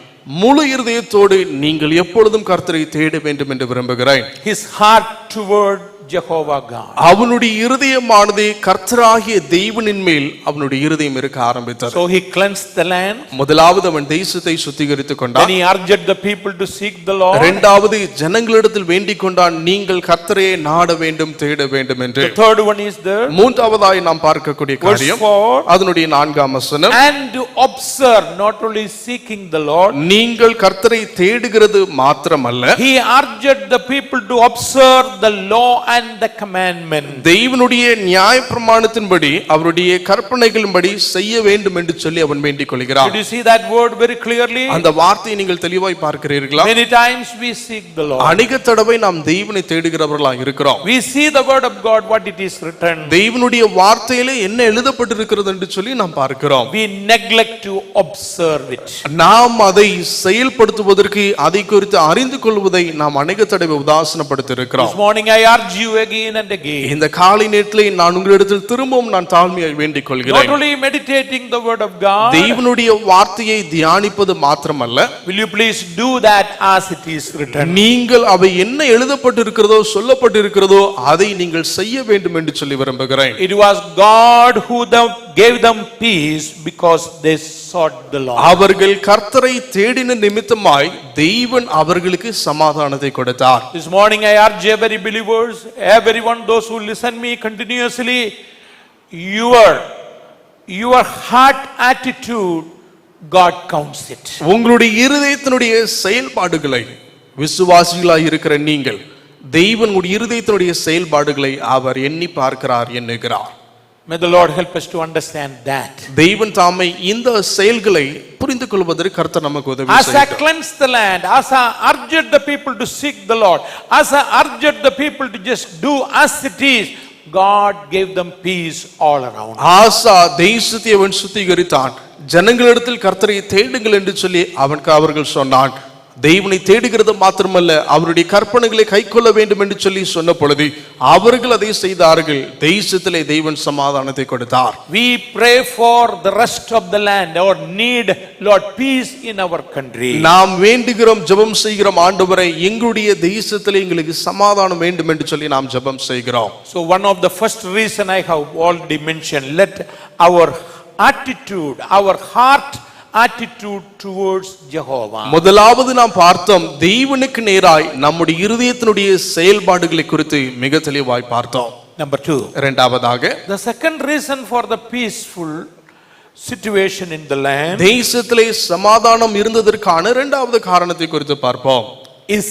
முழு இருதயத்தோடு நீங்கள் எப்பொழுதும் கர்த்தரை தேட வேண்டும் என்று விரும்புகிறேன். His heart toward Jehovah God. அவனுடைய இருதயமானது கர்த்தராகிய தேவனின் மேல் அவனுடைய இருதயம் இருக்க ஆரம்பித்தது. So he cleansed the land. முதலாவது அவன் தேசத்தை சுத்திகரித்துக் Then கொண்டான். he urged the people to seek the Lord. இரண்டாவது ஜனங்களிடத்தில் வேண்டிக் கொண்டான், நீங்கள் கர்த்தரையே நாட வேண்டும் தேட வேண்டும் என்று. The third one is there. மூன்றாவதாய் நாம் பார்க்கக்கூடிய Verse காரியம் 4. அதனுடைய 4ஆம் வசனம், And to observe, not only seeking the Lord, நீங்கள் கர்த்தரை தேடுகிறது மாத்திரமல்ல, he urged the people to observe the law and the commandment. தேவனுடைய நியாயப்பிரமாணத்தின்படி அவருடைய கற்பனைகளின்படி செய்ய வேண்டும் என்று சொல்லி அவன் வேண்டிக் கொள்கிறான். Did you see that word very clearly? அந்த வார்த்தையை நீங்கள் தெளிவாய் பார்க்கிறீர்களா? Many times we seek the Lord. அநேக தடவை நாம் தேவனை தேடுகிறவர்களாக இருக்கிறோம். We see the word of God, what it is written. தேவனுடைய வார்த்தையிலே என்ன எழுதப்பட்டிருக்கிறது என்று சொல்லி நாம் பார்க்கிறோம். We neglect to observe it. நாம் அதை செயல்படுத்துவதற்கு அதை குறித்து அறிந்து கொள்வதை நாம் அநேக தடவை உதாசீனப்படுத்தி இருக்கிறோம். This morning I urge you again and again. இந்த காலை நேரத்திலே நான் உங்களிடத்தில் திரும்பவும் நான் தாழ்மையாய் வேண்டிக் Not கொள்கிறேன். only meditating the word of God, தேவனுடைய வார்த்தையை தியானிப்பது மாத்திரமல்ல, will you please do that as it is written? நீங்கள் அவை என்ன எழுதப்பட்டிருக்கிறதோ சொல்லப்பட்டிருக்கிறதோ அதை நீங்கள் செய்ய வேண்டும் என்று சொல்லி விரும்புகிறேன். It was God who gave them peace because they sought the Lord. அவர்கள் கர்த்தரை தேடின நிமித்தமாய் தேவன் அவர்களுக்கு சமாதானத்தை கொடுத்தார். This morning I urge every believers, everyone, those who listen me continuously, your heart attitude, God counts it. உங்களுடைய இருதயத்தினுடைய செயல்பாடுகளை விசுவாசிகளாய் இருக்கிற நீங்கள், தேவன் உங்களுடைய இருதயத்தினுடைய செயல்பாடுகளை அவர் எண்ணி பார்க்கிறார், எண்ணுகிறார். May the Lord help us to understand that. தேவன் தாமே இந்த செயல்களை புரிந்து கொள்வதற்கு கர்த்தர் நமக்கு உதவி As I செய்கிறார். cleansed the land, as I urged the people to seek the Lord, as I urged the people to just do as it is, God gave them peace all around. ஆசா தேசத்தை அவன் சுத்திகரித்தான். ஜனங்களிடத்தில் கர்த்தரை தேடுங்கள் என்று சொல்லி அவர்கள் சொன்னான். தேவனை தேடுகிறது மாத்திரமல்ல, அவருடைய கற்பனைகளை கைக்கொள்ள வேண்டும் என்று சொல்லி சொன்ன பொழுது அவர்கள் அதை செய்தார்கள். தேசத்திலே தேவன் சமாதானத்தை கொடுத்தார். We pray for the rest of the land, or need, Lord, peace in our country. நாம் வேண்டுகிறோம், ஜெபம் செய்கிறோம், ஆண்டவரே எங்களுடைய தேசத்திலே எங்களுக்கு சமாதானம் வேண்டும் என்று சொல்லி நாம் ஜெபம் செய்கிறோம். So one of the first reason I have already mentioned, let our attitude, our heart attitude towards Jehovah. முதலாவது நாம் பார்த்தோம், தேவனுக்கு நேராய் நம்முடைய இருதயத்தினுடைய செயல்பாடுகளை குறித்து மிக தெளிவாய் பார்த்தோம். Number 2. இரண்டாவதாக, The second reason for the peaceful situation in the land தேசத்திலே சமாதானம் இருந்ததற்கான இரண்டாவது காரணத்தை குறித்து பார்ப்போம். is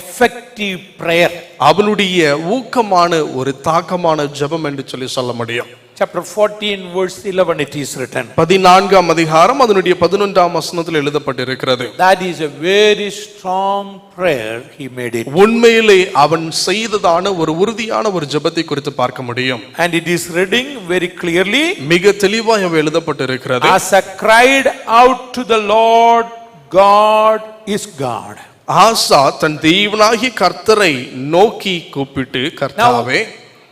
effective prayer. அவனுடைய ஊக்கமான ஒரு தாக்கமான ஜெபம் என்று சொல்லி சொல்ல முடியும். Chapter 14 verse 11 it is written. 14ஆம் அதிகாரம் அதனுடைய 11ஆம் வசனத்தில் எழுதப்பட்டிருக்கிறது. That is a very strong prayer he made it. உண்மையிலே அவன் செய்ததான ஒரு உறுதியான ஒரு ஜெபத்தை குறித்து பார்க்க முடியும். And it is reading very clearly. மிக தெளிவாக எழுதப்பட்டிருக்கிறது. As I cried out to the Lord, God is God. ஆசா தன் தேவனாகிய கர்த்தரை நோக்கி கூப்பிட்டு, கர்த்தாவே.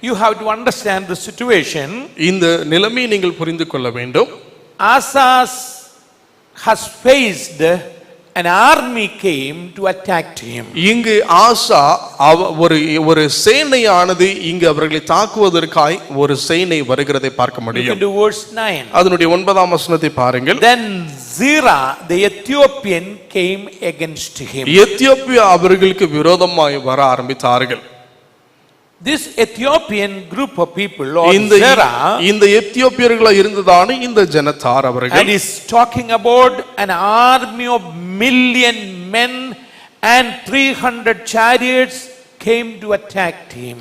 You have to understand the situation. இந்த நிலைமையை நீங்கள் புரிந்து கொள்ள வேண்டும். Asa has faced an army came to attack him. இங்கு ஆசா ஒரு சேனையானது இங்கு அவர்களை தாக்குவதற்காய் ஒரு சேனை வருகிறதை பார்க்க You முடியும். can do verse 9. அதனுடைய 9ஆம் வசனத்தை பாருங்கள். Then Zerah the Ethiopian came against him. Ethiopia அவர்களுக்கு விரோதமாய் வர ஆரம்பித்தார்கள். This Ethiopian group of people, or Zerah, இந்த எத்தியோப்பியர்களாக இருந்ததான இந்த ஜனத்தார் அவர்கள், and is talking about an army of 1,000,000 men and 300 chariots came to attack him.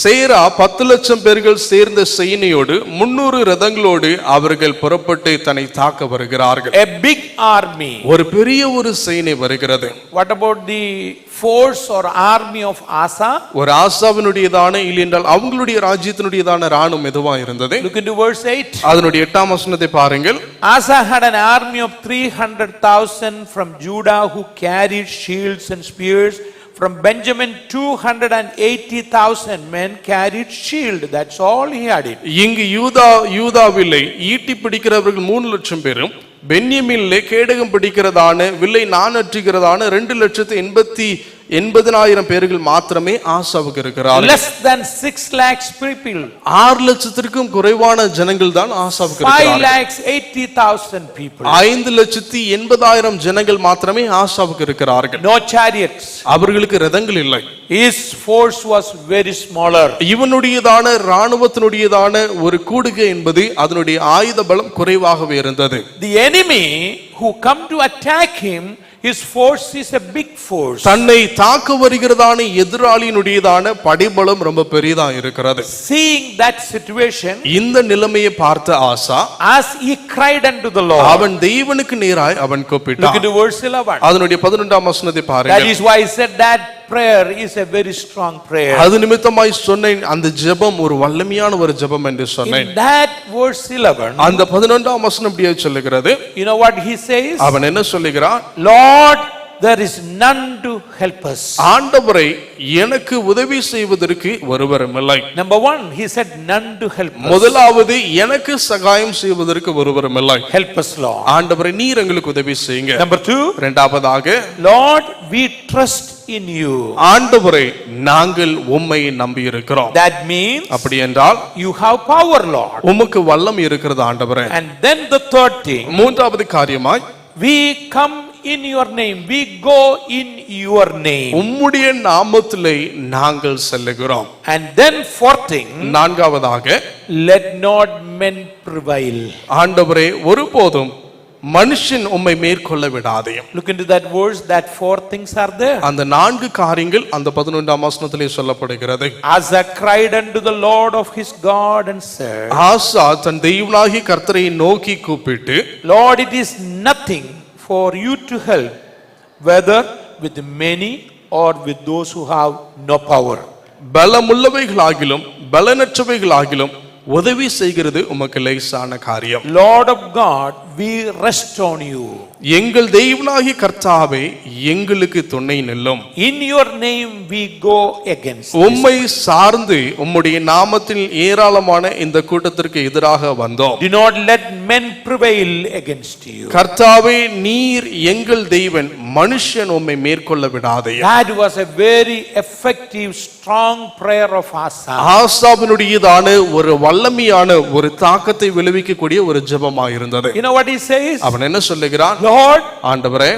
சேரா 10 லட்சம் பேர்கள் சேர்ந்த சேனையோடு 300 ரதங்களோடு அவர்கள் புறப்பட்டு தன்னை தாக்க வருகிறார்கள். A big army. ஒரு பெரிய ஒரு சேனை வருகிறது. What about the force or army of Asa? ஒரு ஆசாவினுடையதான இல்லை என்றால் அவங்களுடைய ராஜ்யத்தினுடையதான ராணுவம் எதுவா இருந்தது? Look into verse 8. அதனுடைய 8ஆம் வசனத்தை பாருங்கள். Asa had an army of 300,000 from Judah who carried shields and spears. From Benjamin 280,000 men carried shield. That's all he had it. இங்கு யூதாவிலே ஈட்டி பிடிக்கிறவர்கள் 3 லட்சம் பேரும், பென்யமீனிலே கேடகம் பிடிக்கிறதான வில்லை நாணற்றுகிறதான 2,80,000 பேர்கள் மாத்திரமே ஆசாவுக்கு இருக்கிறார்கள். Less than 6 lakhs people. 6 லட்சத்திற்கும் குறைவான ஜனங்கள் தான் ஆசாவுக்கு இருக்கிறார்கள். 5,80,000 people. 5,80,000 ஜனங்கள் மாத்திரமே ஆசாவுக்கு இருக்கிறார்கள். No chariots. அவர்களுக்கு ரதங்கள் இல்லை. His force was very smaller. இவனுடையதான ராணுவத்தினுடையதான ஒரு கூடுகை என்பது அதனுடைய ஆயுத பலம் குறைவாகவே இருந்தது. The enemy who come to attack him, his force is a big force. தன்னை தாக்க வருகிறதான எதிராளியினுடையதான படைபலம் ரொம்ப பெரியதா இருக்கிறது. Seeing that situation, இந்த நிலைமையை பார்த்த ஆசா, as he cried unto the Lord, அவன் தேவனுக்கு நேராய் அவன் look கூப்பிட்டான். into verse 11. அதனுடைய 11ஆம் வசனத்தை That பாருங்கள். is why I said that prayer is a very strong prayer. அது நிமித்தமாய் சொன்னேன், அந்த ஜெபம் ஒரு வல்லமையான ஒரு ஜெபம் என்று சொன்னேன். In that verse 11, அந்த 11ஆம் வசனம் இப்படியே சொல்லுகிறது. you know what he says? அவன் என்ன சொல்லுகிறான்? Lord, there is none to help us. ஆண்டவரே, எனக்கு உதவி செய்வதற்கு ஒருவரும் இல்லை. Number one, he said none to help us. முதலாவது, எனக்கு சகாயம் செய்வதற்கு ஒருவரும் இல்லை. Help us, Lord. ஆண்டவரே, நீர் எங்களுக்கு உதவி செய்யுங்க. Number two, இரண்டாவதாக, Lord, we trust in you. ஆண்டவரே, நாங்கள் உம்மை நம்பி இருக்கிறோம். That means அப்படி என்றால் you have power, Lord. உமக்கு வல்லம் இருக்கிறது ஆண்டவரே. And then the third thing, மூன்றாவது காரியமாய், we come in your name, we go in your name. உம்முடைய நாமத்திலே நாங்கள் செல்லுகிறோம். And then fourth thing, நான்காவதாக, let not men prevail. ஆண்டவரே, ஒருபோதும் மனுஷன் உம்மை மேற்கொள்ள விடாதேயும். Look into that verse, that four things are there. அந்த 4 காரியங்கள் அந்த 11ஆம் வசனத்திலே சொல்லப்படுகிறது. Asa cried unto the Lord of his God and said, ஆசா தன் தெய்வனாகிய கர்த்தரை நோக்கி கூப்பிட்டு, Lord, it is nothing for you to help, whether with many or with those who have no power. பலமுள்ளவைகளாகிலும் பலனற்றவைகளாகிலும் உதவி செய்கிறது உமக்கு லேசான காரியம். Lord of God, we rest on you. எங்கள் தெய்வனாகிய கர்த்தாவே, எங்களுக்கு துணை நில்லும். In your name we go against. உம்மை சார்ந்து உம்முடைய நாமத்தில் ஏராளமான இந்த கூட்டத்திற்கு எதிராக வந்தோம். Do not let men prevail against you. கர்த்தாவே, நீர் எங்கள் தெய்வன், மனுஷன் உம்மை மேற்கொள்ள விடாதேயும். That was a very effective, strong prayer of Asa. ஆசாவினுடையதான ஒரு வல்லமையான ஒரு தாக்கத்தை விளைவிக்கக்கூடிய ஒரு ஜெபமாயிருந்தது. You know what he says? அவன் என்ன சொல்லுகிறான்? Lord, ஆண்டவரே,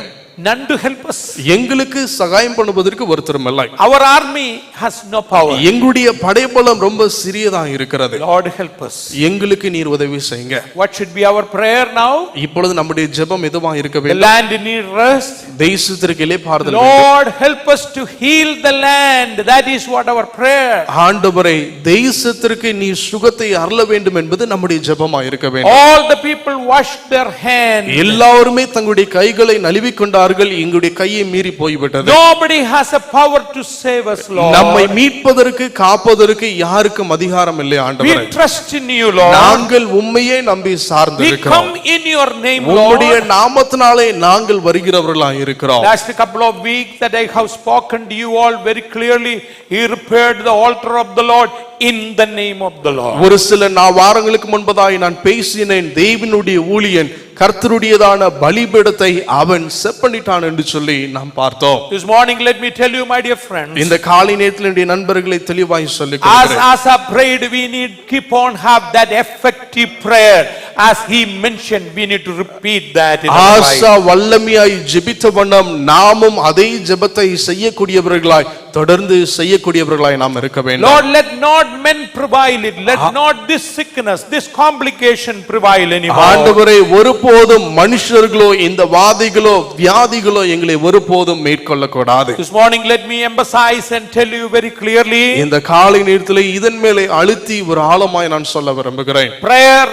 none to help us. எங்களுக்கு சகாயம் பண்ணுவதற்கு ஒருத்தரும் இல்லை. Our army has no power. எங்களுடைய படைபலம் ரொம்ப சிறியதா இருக்கிறது. Lord, help us. எங்களுக்கு நீர் உதவி செய்யுங்க. What should be our prayer now? இப்பொழுது நம்முடைய ஜெபம் எதுவா இருக்க The வேண்டும்? land need rest. தேசத்திற்கு இளைப்பாறுதல் வேண்டும். Lord, help us to heal the land. That is what our prayer. ஆண்டவரே, தேசத்திற்கு நீர் சுகத்தை அருள வேண்டும் என்பது நம்முடைய ஜெபமா இருக்க வேண்டும். All the people washed their hands. எல்லாருமே தங்களுடைய கைகளை நழுவிக்கொண்டார்கள். எங்களுடைய கையை மீறி போய்விட்டது. Nobody has a power to save us, Lord. நம்மை மீட்பதற்கு காப்பதற்கு யாருக்கும் அதிகாரம் இல்லை ஆண்டவரே. We trust in you, Lord. நாங்கள் உம்மையே நம்பி சார்ந்து We இருக்கிறோம். come in your name, உம்முடைய Lord. நாமத்தினாலே நாங்கள் வருகிறவர்களாய் இருக்கிறோம். Last couple of weeks that I have spoken to you all very clearly, he repaired the altar of the Lord in the name of the Lord. ஒரு சில வாரங்களுக்கு முன்பதாய் நான் பேசினேன், தேவனுடைய ஊழியன் கர்த்தருடையதான பலிபீடத்தை அவன் செப்பனிட்டான் என்று சொல்லி நாம் பார்த்தோம். This morning, let me tell you, my dear friends, இந்த காலை நேரத்தில் என்னுடைய நண்பர்களை தெளிவாய் சொல்லிக் as கொடுக்கிறேன். Asa prayed, we need keep on have that effective prayer. as he mentioned, we need to repeat that in our life. ஆசா வல்லமையாய் ஜெபித்த வண்ணம் நாமும் அதே ஜெபத்தை செய்யக்கூடியவர்களாய் தொடர்ந்து செய்யக்கூடியவர்களாய் நாம் இருக்க வேண்டும். Lord, let not men prevail it. Let not this sickness, this complication prevail anymore. ஆண்டவரே, ஒருபோதும் மனுஷர்களோ இந்த வாதிகளோ வியாதிகளோ எங்களை ஒருபோதும் மேற்கொள்ள கூடாது. This morning let me emphasize and tell you very clearly, இந்த காலை நேரத்திலே இதன் மேலே அழுத்தி ஒரு ஆழமாய் நான் சொல்ல விரும்புகிறேன். prayer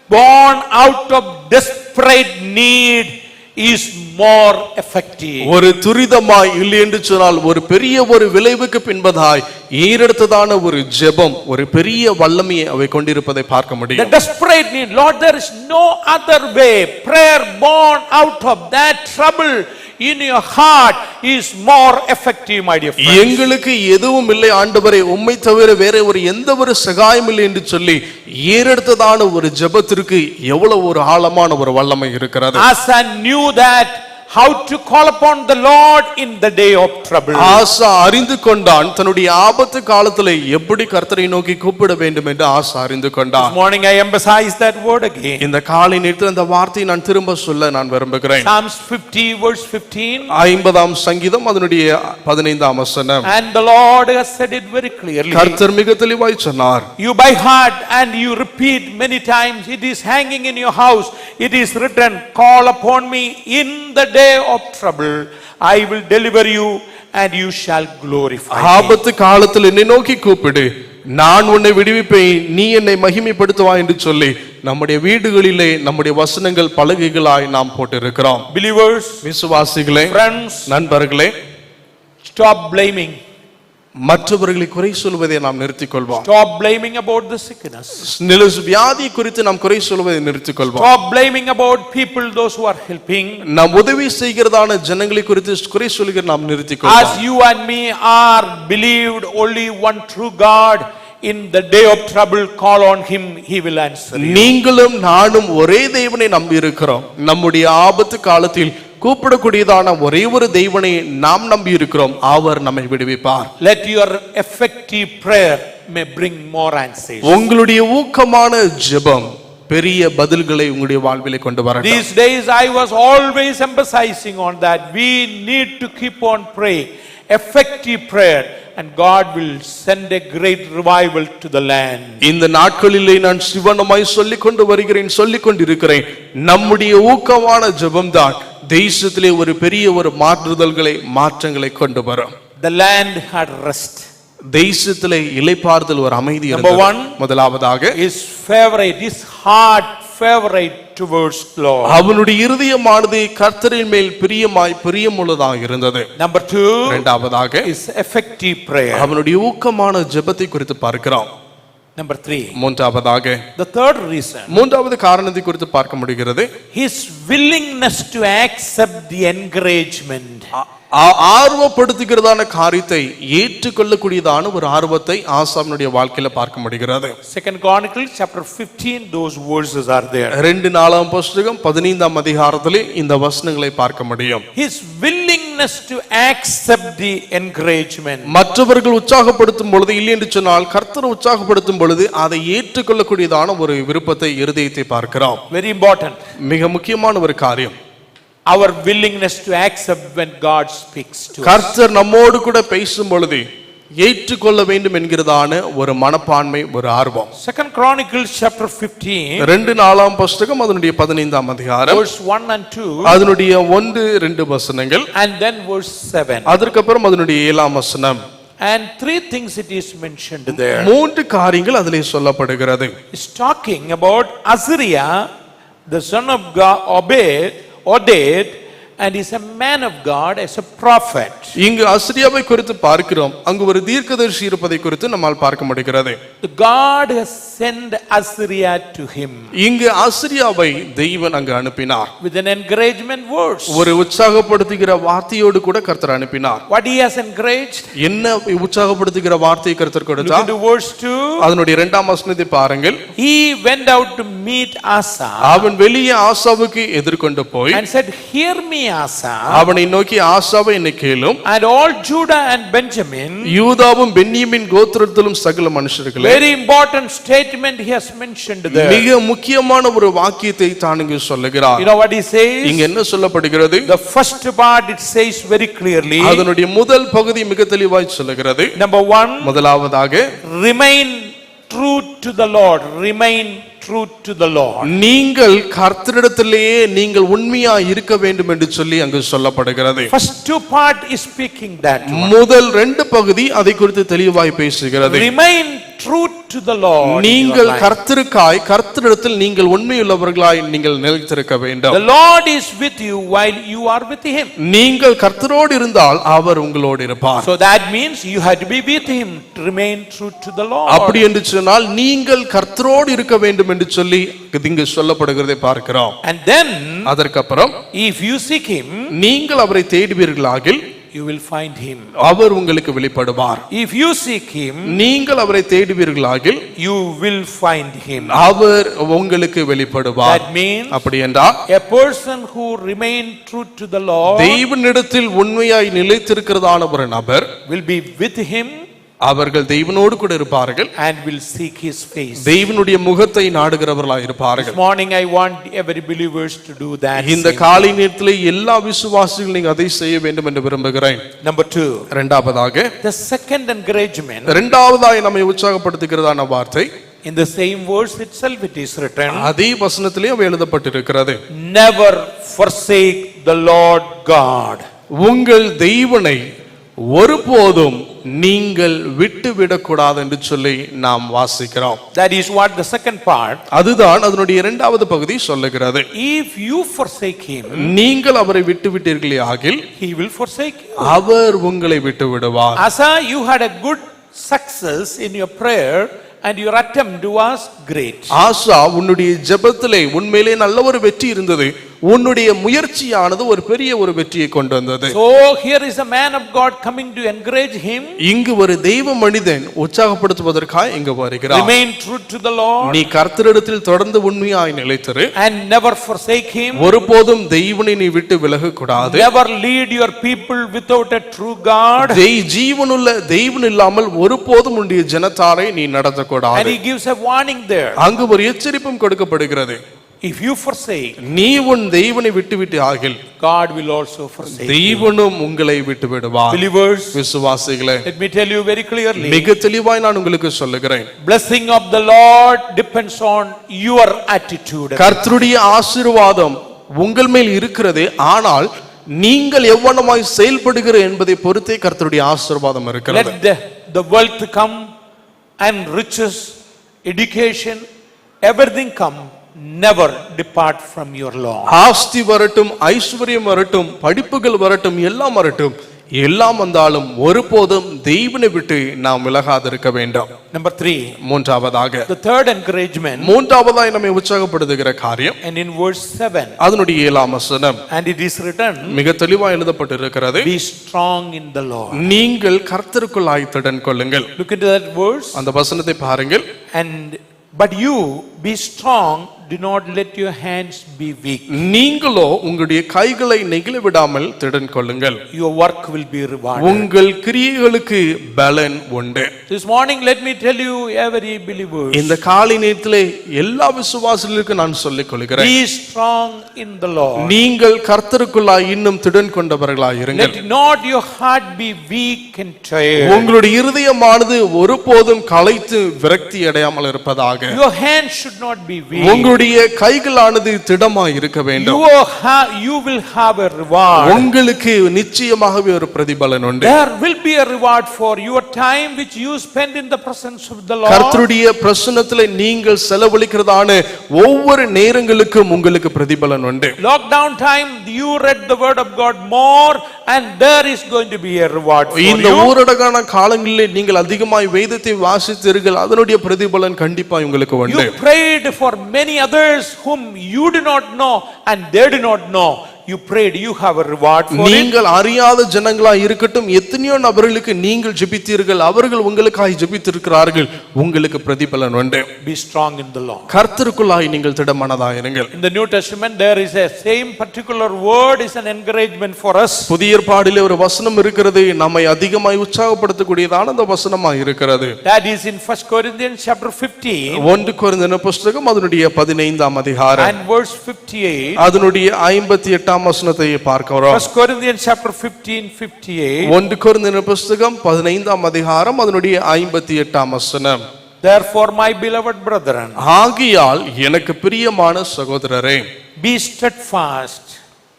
born out of desperate need is more effective. ஒரு துரிதமாய் இல்லை என்று சொன்னால் ஒரு பெரிய ஒரு விளைவுக்கு பின்பதாய் ஏறெடுத்ததான ஒரு ஜெபம் ஒரு பெரிய வல்லமையை அவை கொண்டிருப்பதை பார்க்க The முடியும். desperate need, Lord, there is no other way. Prayer born out of that trouble in your heart is more effective, my dear friends. எங்களுக்கு எதுவும் இல்லை ஆண்டவரே, உம்மை தவிர வேற ஒரு எந்த ஒரு சகாயம் இல்லை என்று சொல்லி ஏறெடுத்ததான ஒரு ஜெபத்திற்கு எவ்வளவு ஒரு ஆழமான ஒரு வல்லமை இருக்கிறது. Asa knew that how to call upon the Lord in the day of trouble. ஆசா அறிந்து கொண்டான் தன்னுடைய ஆபத்து காலத்திலே எப்படி கர்த்தரை நோக்கி கூப்பிட வேண்டும் என்று ஆசா அறிந்து கொண்டான். This morning I emphasize that word again. இந்த காலை நேரத்தில் அந்த வார்த்தையை நான் திரும்ப சொல்ல நான் விரும்புகிறேன். Psalms 50 verse 15. 50ஆம் சங்கீதம் அதனுடைய 15ஆம் வசனம். And the Lord has said it very clearly. கர்த்தர் மிக தெளிவாய் சொன்னார். You by heart and you repeat many times, it is hanging in your house. It is written, call upon me in the day of trouble. I will deliver you and you shall glorify me. ஆபத்து காலத்தில் என்னை நோக்கி கூப்பிடு, நான் உன்னை விடுவிப்பேன், நீ என்னை மகிமைப்படுத்துவாய் என்று சொல்லி நம்முடைய வீடுகளிலே நம்முடைய வசனங்கள் பலகைகளாய் நாம் போட்டிருக்கிறோம். Believers, விசுவாசிகளே, friends, நண்பர்களே, stop blaming. மற்றவர்களை குறை சொல்வதை நாம் நிறுத்திக் கொள்வோம். Stop blaming about the sickness. வியாதி குறித்து நாம் குறை சொல்வதை நிறுத்திக் கொள்வோம். Stop blaming about people, those who are helping. நாம் உதவி செய்கிறதான ஜனங்களை குறித்து குறை சொல்கிற நாம் நிறுத்திக் கொள்வோம். As you and me are believed only one true God, in the day of trouble call on him, he will answer you. நீங்களும் நானும் ஒரே தேவனை நம்பி இருக்கிறோம். நம்முடைய ஆபத்து காலத்தில் கூப்பிடக்கூடியதான ஒரே ஒரு தேவனை நாம் நம்பி இருக்கிறோம். அவர் நம்மை விடுவிப்பார். Let your effective prayer may bring more answers. உங்களுடைய ஊக்கமான ஜெபம் பெரிய பதில்களை உங்களுடைய வாழ்விலே கொண்டு வரட்டும். These days I was always emphasizing on that. We need to keep on praying effective prayer and God will send a great revival to the land. இந்த நாட்களிலே நான் சிவனமாய் சொல்லிக் கொண்டு வருகிறேன், சொல்லிக் கொண்டிருக்கிறேன். நம்முடைய ஊக்கமான ஜெபம்தான் தேசத்திலே ஒரு பெரிய ஒரு மாற்றங்களை கொண்டு வரும். The land had rest. தேசத்திலே இளைப்பாறுதல் ஒரு அமைதி Number இருந்தது. one, முதலாவதாக his favorite, his heart favorite towards Lord. அவனுடைய இருதயமானது கர்த்தரின் மேல் பிரியமுள்ளதாக இருந்தது. Number two, இரண்டாவதாக his effective prayer. அவனுடைய ஊக்கமான ஜெபத்தை குறித்து பார்க்கிறோம். Number three, மூன்றாவதாக the third reason, மூன்றாவது காரணத்தை குறித்து பார்க்க முடிகிறது. his willingness to accept the encouragement. ஆர்வப்படுத்துகிறதான காரியத்தை ஏற்றுக்கொள்ளக்கூடியதான ஒரு ஆர்வத்தை ஆசாமினுடைய வாழ்க்கையில பார்க்க முடிகிறது. Second Chronicles chapter 15, those verses are there. 2 நாலாம் புஸ்தகம் 15ஆம் அதிகாரத்திலே இந்த வசனங்களை பார்க்க முடியும். His willingness to accept the encouragement. மற்றவர்கள் உற்சாகப்படுத்தும் பொழுது இல்லை என்று சொன்னால் கர்த்தர் உற்சாகப்படுத்தும் பொழுது அதை ஏற்றுக்கொள்ளக்கூடியதான ஒரு விருப்பத்தை இருதயத்தை பார்க்கிறோம். Very important. மிக முக்கியமான ஒரு காரியம் Our willingness to accept when God speaks to us. கர்த்தர் நம்மோடு கூட பேசும் பொழுது ஏற்றுக்கொள்ள வேண்டும் என்கிறதான ஒரு மனப்பான்மை, ஒரு ஆர்வம். Second Chronicles chapter 15, 2 நாலாம் புஸ்தகம் அதனுடைய 15ஆம் அதிகாரம் verse 1 and 2, அதனுடைய 1-2 வசனங்கள், and then verse 7. அதற்கப்புறம் அதனுடைய 7ஆம் வசனம். And three things it is mentioned there. 3 காரியங்கள் அதிலே சொல்லப்படுகிறது. It's talking about Azariah, the son of God, Oded, and is a man of God as a prophet. இங்கு அஸ்ரியாவை குறித்து பார்க்கிறோம். அங்கு ஒரு தீர்க்கதரிசி இருப்பதை குறித்து நம்மால் பார்க்க முடிகிறது. God has sent Azariah to him. இங்கு அஸ்ரியாவை தேவன் அங்கு அனுப்பினார். With an encouragement words. ஒரு உற்சாகப்படுத்துகிற வார்த்தையோடு கூட கர்த்தர் அனுப்பினார். What he has encouraged? என்ன உற்சாகப்படுத்துகிற வார்த்தையை கர்த்தர் Look கொடுத்தார்? into verse 2. அதனுடைய 2ஆம் வசனத்தை பாருங்கள். He went out to meet Asa அவன் வெளியே ஆசாவுக்கு எதிர்கொண்டு போய் and said, "Hear me, me, Asa, அவனை நோக்கி ஆசாவை என்னை கேளும், and all Judah and Benjamin. யூதாவும் பென்யமீன் கோத்திரத்திலும் சகல மனுஷர்களே. Very important statement he has mentioned there. மிக முக்கியமான ஒரு வாக்கியத்தை தான் இங்கு சொல்லுகிறார். You know what he says? இங்க என்ன சொல்லப்படுகிறது? The first part it says very clearly. அதனுடைய முதல் பகுதி மிக தெளிவாய் சொல்லுகிறது. Number 1, முதலாவதாக remain true to the Lord. Remain true to the Lord. நீங்கள் கர்த்தரிடத்திலேயே நீங்கள் உண்மையா இருக்க வேண்டும் என்று சொல்லி அங்கு சொல்லப்படுகிறது. First two part is speaking that. முதல் ரெண்டு பகுதி அதை குறித்து தெளிவாய் பேசுகிறது. Remain true to the Lord. நீங்கள் கர்த்தருக்காய் கர்த்தரிடத்தில் நீங்கள் உண்மையுள்ளவர்களாய் நீங்கள் நிலைத்திருக்க வேண்டும். The Lord is with you while you are with him. நீங்கள் கர்த்தரோடு இருந்தால் அவர் உங்களோடு இருப்பார். So that means you have to be with him to remain true to the Lord. அப்படி என்று சொன்னால் நீங்கள் கர்த்தரோடு இருக்க வேண்டும் என்று சொல்லி இங்கு சொல்லப்படுகிறதை பார்க்கிறோம். And then அதற்கப்புறம் if you seek him, நீங்கள் அவரை தேடுவீர்களாகில் you will find him. அவர் உங்களுக்கு வெளிப்படுவார். If you seek him, நீங்கள் அவரை தேடுவீர்களாகில் you will find him. அவர் உங்களுக்கு வெளிப்படுவார். That means அப்படி என்றால் a person who remain true to the Lord தேவனிடத்தில் உண்மையாய் நிலைத்திருக்கிறதான ஒரு நபர் will be with him அவர்கள் தேவனோடு கூட இருப்பார்கள். and will seek his face. தேவனுடைய முகத்தை நாடுகிறவர்களாய் இருப்பார்கள். This morning I want every believers to do that. இந்த காலை நேரத்திலே எல்லா விசுவாசிகளும் நீங்க அதை செய்ய வேண்டும் என்று விரும்புகிறேன். Number 2, இரண்டாவதாக the second encouragement. இரண்டாவதாய் நம்மை உற்சாகப்படுத்துகிறதான வார்த்தை In the same verse itself it is written, அதே வசனத்திலே அவை எழுதப்பட்டிருக்கிறது. never forsake the Lord God. உங்கள் தெய்வனை ஒருபோதும் நீங்கள் விட்டுவிடக்கூடாது என்று சொல்லி நாம் வாசிக்கிறோம். That is what the second part. அதுதான் அதனுடைய இரண்டாவது பகுதி சொல்லுகிறது. If you forsake him, நீங்கள் அவரை விட்டு விட்டீர்களே ஆகில் he will forsake you. அவர் உங்களை விட்டு விடுவார். Asa, you had a good success in your prayer and your attempt was great. ஆசா, உன்னுடைய ஜெபத்திலே உண்மையிலே நல்ல ஒரு வெற்றி இருந்தது. உன்னுடைய முயற்சியானது ஒரு பெரிய ஒரு வெற்றியை கொண்டு வந்தது. So here is a man of God coming to encourage him. இங்கு ஒரு தெய்வ மனிதன் உற்சாகப்படுத்துவதற்காக இங்கு வருகிறார். Remain true to the Lord. நீ கர்த்தரிடத்தில் தொடர்ந்து உண்மையாய் நிலைத்திரு. And never forsake him. ஒருபோதும் தெய்வனை நீ விட்டு விலக கூடாது. Never lead your people without a true God. ஜீவனுள்ள தெய்வன் இல்லாமல் ஒருபோதும் உன்னுடைய ஜனத்தாரை நீ நடத்த And கூடாது. he gives a warning there. அங்கு ஒரு எச்சரிப்பும் கொடுக்கப்படுகிறது. If you forsake, நீ உன் தெய்வனை விட்டுவிட்டு ஆகில் God will also forsake. தெய்வனும் உங்களை விட்டு விடுவார். Believers, விசுவாசிகளே, let me tell you very clearly. மிக தெளிவாய் நான் உங்களுக்கு சொல்லுகிறேன். Blessing of the Lord depends on your attitude. கர்த்தருடைய ஆசீர்வாதம் உங்கள் மேல் இருக்கிறது. ஆனால் நீங்கள் எவ்வளவாய் செயல்படுகிற என்பதை பொறுத்தே கர்த்தருடைய ஆசீர்வாதம் இருக்கிறது. Let the wealth come and riches, education, everything come. Never depart from your law. ஆஸ்தி வரட்டும், ஐஸ்வர்யம் வரட்டும், படிப்புகள் வரட்டும், எல்லாம் வரட்டும், எல்லாம் வந்தாலும் ஒருபோதும் தெய்வனை விட்டு நாம் விலகாதிருக்க வேண்டும். Number 3, மூன்றாவதாக the third encouragement. மூன்றாவதாய் நம்மை உற்சாகப்படுத்துகிற காரியம் And in verse 7, அதனுடைய 7ஆம் வசனம் and it is written, மிக தெளிவாக எழுதப்பட்டிருக்கிறது. be strong in the Lord. நீங்கள் கர்த்தருக்குள்ளாய் திடன் கொள்ளுங்கள். Look into that verse. அந்த வசனத்தை பாருங்கள். And but you be strong, do not let your hands be weak. நீங்களோ உங்களுடைய கைகளை நெகிழ விடாமல் திடன் கொள்ளுங்கள். Your work will be rewarded. உங்கள் கிரியைகளுக்கு பலன் உண்டு. This morning let me tell you every believer, இந்த காலை நேரத்திலே எல்லா விசுவாசிகளுக்கும் நான் சொல்லிக் கொள்கிறேன். be strong in the Lord. நீங்கள் கர்த்தருக்குள்ளாய் இன்னும் திடன் கொண்டவர்களாய் இருங்கள். Let not your heart be weak and tired. உங்களுடைய இருதயமானது ஒருபோதும் களைத்து விரக்தி அடையாமல் இருப்பதாக. Your hands should not be weak. உங்களுடைய கைகளானது திடமாய் இருக்க வேண்டும். You will have a reward. உங்களுக்கு நிச்சயமாகவே ஒரு பிரதிபலன் உண்டு. There will be a reward for your time which you spend in the presence of the Lord. கர்த்தருடைய பிரசன்னத்திலே நீங்கள் செலவழிக்கிறதான ஒவ்வொரு நேரங்களுக்கும் உங்களுக்கு பிரதிபலன் உண்டு. Lockdown time you read the word of God more and there is going to be a reward for இந்த you. ஊரடங்கான காலங்களிலே நீங்கள் அதிகமாய் வேதத்தை வாசித்தீர்கள். அதனுடைய பிரதிபலன் கண்டிப்பாய் உங்களுக்கு உண்டு. You prayed for many others whom you do not know and they do not know. you prayed, you have a reward for it. நீங்கள் அறியாத ஜனங்களாய் இருக்கட்டும், எத்தனையோ நபர்களுக்கு நீங்கள் ஜெபித்தீர்கள், அவர்கள் உங்களுக்காய் ஜெபித்திருக்கிறார்கள், உங்களுக்கு பிரதிபலன் உண்டு. Be strong in the Lord. கர்த்தருக்குள்ளாய் நீங்கள் திடமனதாயிருங்கள். In the New Testament there is a same particular word is an encouragement for us. புதிய ஏற்பாடிலே ஒரு வசனம் இருக்கிறது, நம்மை அதிகமாய் உற்சாகப்படுத்தக்கூடியதான அந்த வசனமாய் இருக்கிறது. That is in 1 Corinthians chapter 15 1 கொரிந்தியர் புத்தகம் அதனுடைய 15ஆம் அதிகாரம் and verse 58. அதனுடைய 58ஆம் வசனத்தை பார்க்கிறோம். 1 Corinthians chapter 15:58. 1 கொரிந்தியர் புத்தகம் 15ஆம் அதிகாரம் அதனுடைய 58ஆம் வசனம். Therefore, my beloved brethren, ஆகியால் எனக்கு பிரியமான சகோதரரே, be steadfast,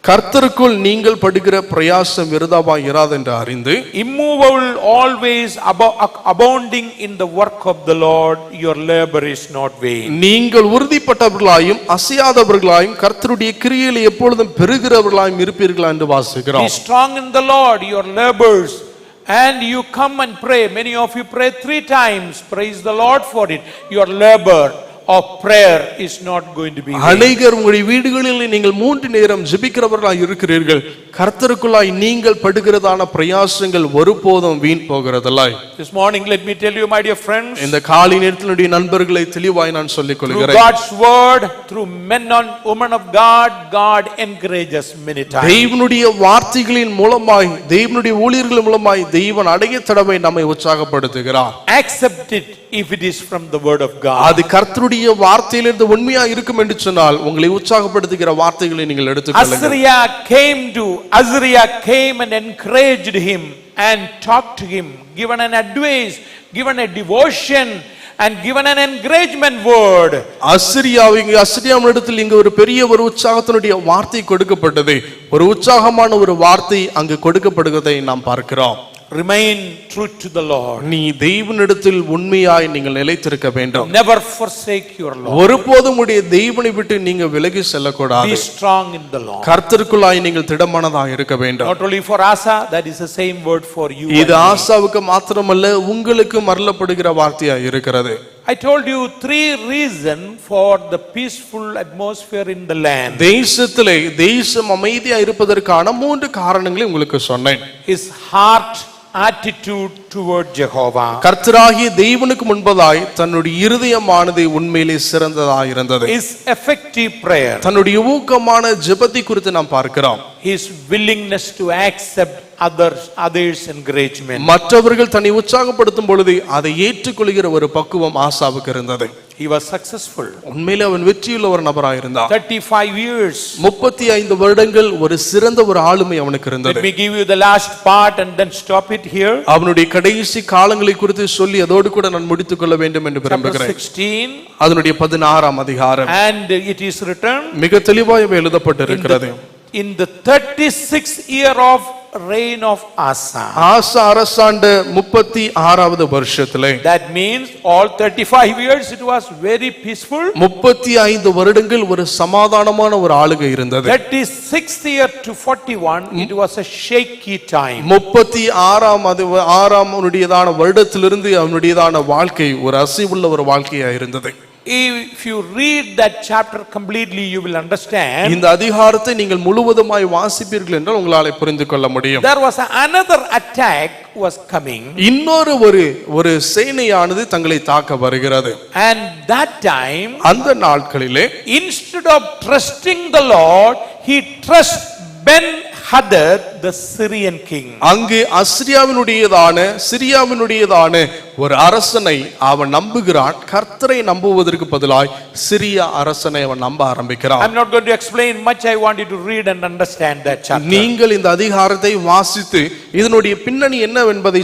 கர்த்தருக்குள் நீங்கள் படுகிற பிரயாசம் விருதாவாய் இராதென்று அறிந்து, immovable, always abounding in the work of the Lord, your labor is not vain. நீங்கள் உறுதிப்பட்டவர்களாயும் அசையாதவர்களாயும் கர்த்தருடைய கிரியையில் எப்பொழுதும் பெருகிறவர்களாயும் இருப்பீர்களா என்று வாசிக்கிறோம். Be strong in the Lord, your labors, and you come and pray. Many of you pray 3 times. Praise the Lord for it. Your labor of prayer is not going to be vain. அநேகர் உங்களுடைய வீடுகளில் நீங்கள் 3 நேரம் ஜெபிக்கிறவர்களாய் இருக்கிறீர்கள். கர்த்தருக்குள்ளாய் நீங்கள் படுகிறதான பிரயாசங்கள் ஒருபோதும் வீண் போகிறதில்லை. This morning let me tell you, my dear friends, இந்த காலை நேரத்தினுடைய நண்பர்களை தெளிவாய் நான் சொல்லிக் through கொள்கிறேன். God's word, through men and women of God, God encourages many times. தேவனுடைய வார்த்தைகளின் மூலமாய், தேவனுடைய ஊழியர்கள் மூலமாய் தேவன் அடைய தடவை நம்மை உற்சாகப்படுத்துகிறார். Accept it if it is from the word of God. அது கர்த்தருடைய வார்த்தையிலிருந்து உண்மையா இருக்கும் என்று சொன்னால் உங்களை உற்சாகப்படுத்துகிற வார்த்தைகளை நீங்கள் எடுத்துக்கொள்ளுங்கள். Azariah came and encouraged him and talked to him, given an advice, given a devotion and given an encouragement word. அசிரியாவிடத்தில் இங்கு ஒரு பெரிய ஒரு உற்சாகத்தினுடைய வார்த்தை கொடுக்கப்பட்டது. ஒரு உற்சாகமான ஒரு வார்த்தை அங்கு கொடுக்கப்படுவதை நாம் பார்க்கிறோம். Remain true to the Lord. நீ தேவனிடத்தில் உண்மையாய் நீங்கள் நிலைத்திருக்க வேண்டும். Never forsake your Lord. ஒருபோதும் உடைய தேவனை விட்டு நீங்க விலகி செல்லக்கூடாது. Be strong in the Lord. கர்த்தருக்குள்ளாய் நீங்கள் திடமனதாக இருக்க வேண்டும். Not only for Asa, that is the same word for you. இது ஆசாவுக்கு மாத்திரமல்ல, உங்களுக்கும் அருளப்படுகிற வார்த்தையாய் இருக்கிறது. I told you 3 reasons for the peaceful atmosphere in the land. தேசத்திலே தேசம் அமைதியா இருப்பதற்கான 3 காரணங்களை உங்களுக்கு சொன்னேன். His heart attitude toward Jehovah. கர்த்தராகிய தேவனுக்கு முன்பதாய் தன்னுடைய இருதயமானது உண்மையிலே சிறந்ததாய் இருந்தது. His effective prayer. தன்னுடைய ஊக்கமான ஜெபத்தை குறித்து நாம் பார்க்கிறோம். His willingness to accept others encouragement. மற்றவர்கள் தன்னை உற்சாகப்படுத்தும் பொழுது அதை ஏற்றுக்கொள்கிற ஒரு பக்குவம் ஆசாவுக்கு இருந்தது. He was successful. உண்மையிலே அவன் வெற்றியுள்ள ஒரு நபராய் இருந்தான். 35 years. 35 வருடங்கள் ஒரு சிறந்த ஒரு ஆளுமை அவனுக்கு இருந்தது. Let me give you the last part and then stop it here. அவனுடைய கடைசி காலங்களை குறித்து சொல்லி அதோடு கூட நான் முடித்துக் கொள்ள வேண்டும் என்று விரும்புகிறேன். 16. அதனுடைய 16ஆம் அதிகாரம். And it is written. மிக தெளிவாக எழுதப்பட்டிருக்கிறது. In the 36th year of reign of Asa. ஆசா அரசாண்ட 36வது வருஷத்திலே. That means all 35 years it was very peaceful. 35 வருடங்கள் ஒரு சமாதானமான ஒரு ஆளுகை இருந்தது. 36th year to 41 it was a shaky time. 36ஆம் வருடத்திலிருந்து அவனுடையதான வாழ்க்கை ஒரு அசைவுள்ள ஒரு வாழ்க்கையா இருந்தது. If you read that chapter completely, you will understand. இந்த அதிகாரத்தை நீங்கள் முழுவதுமாய் வாசிப்பீர்கள் என்றால் உங்களால் புரிந்து கொள்ள முடியும். There was another attack was coming. இன்னொரு ஒரு சேனையானது தங்களை தாக்க வருகிறது. And that time, அந்த நாட்களிலே instead of trusting the Lord, he trust Ben-Hadad, the Syrian king. அங்கு சிரியாவினுடையதான ஒரு அரசனை அவன் நம்புகிறான். கர்த்தரை நம்புவதற்கு பதிலாய் சிரியா அரசனை அவன் நம்ப ஆரம்பிக்கிறான். I'm not going to explain much. I want you to read and understand that chapter. நீங்கள் இந்த அதிகாரத்தை வாசித்து இதனுடைய பின்னணி என்னவென்பதை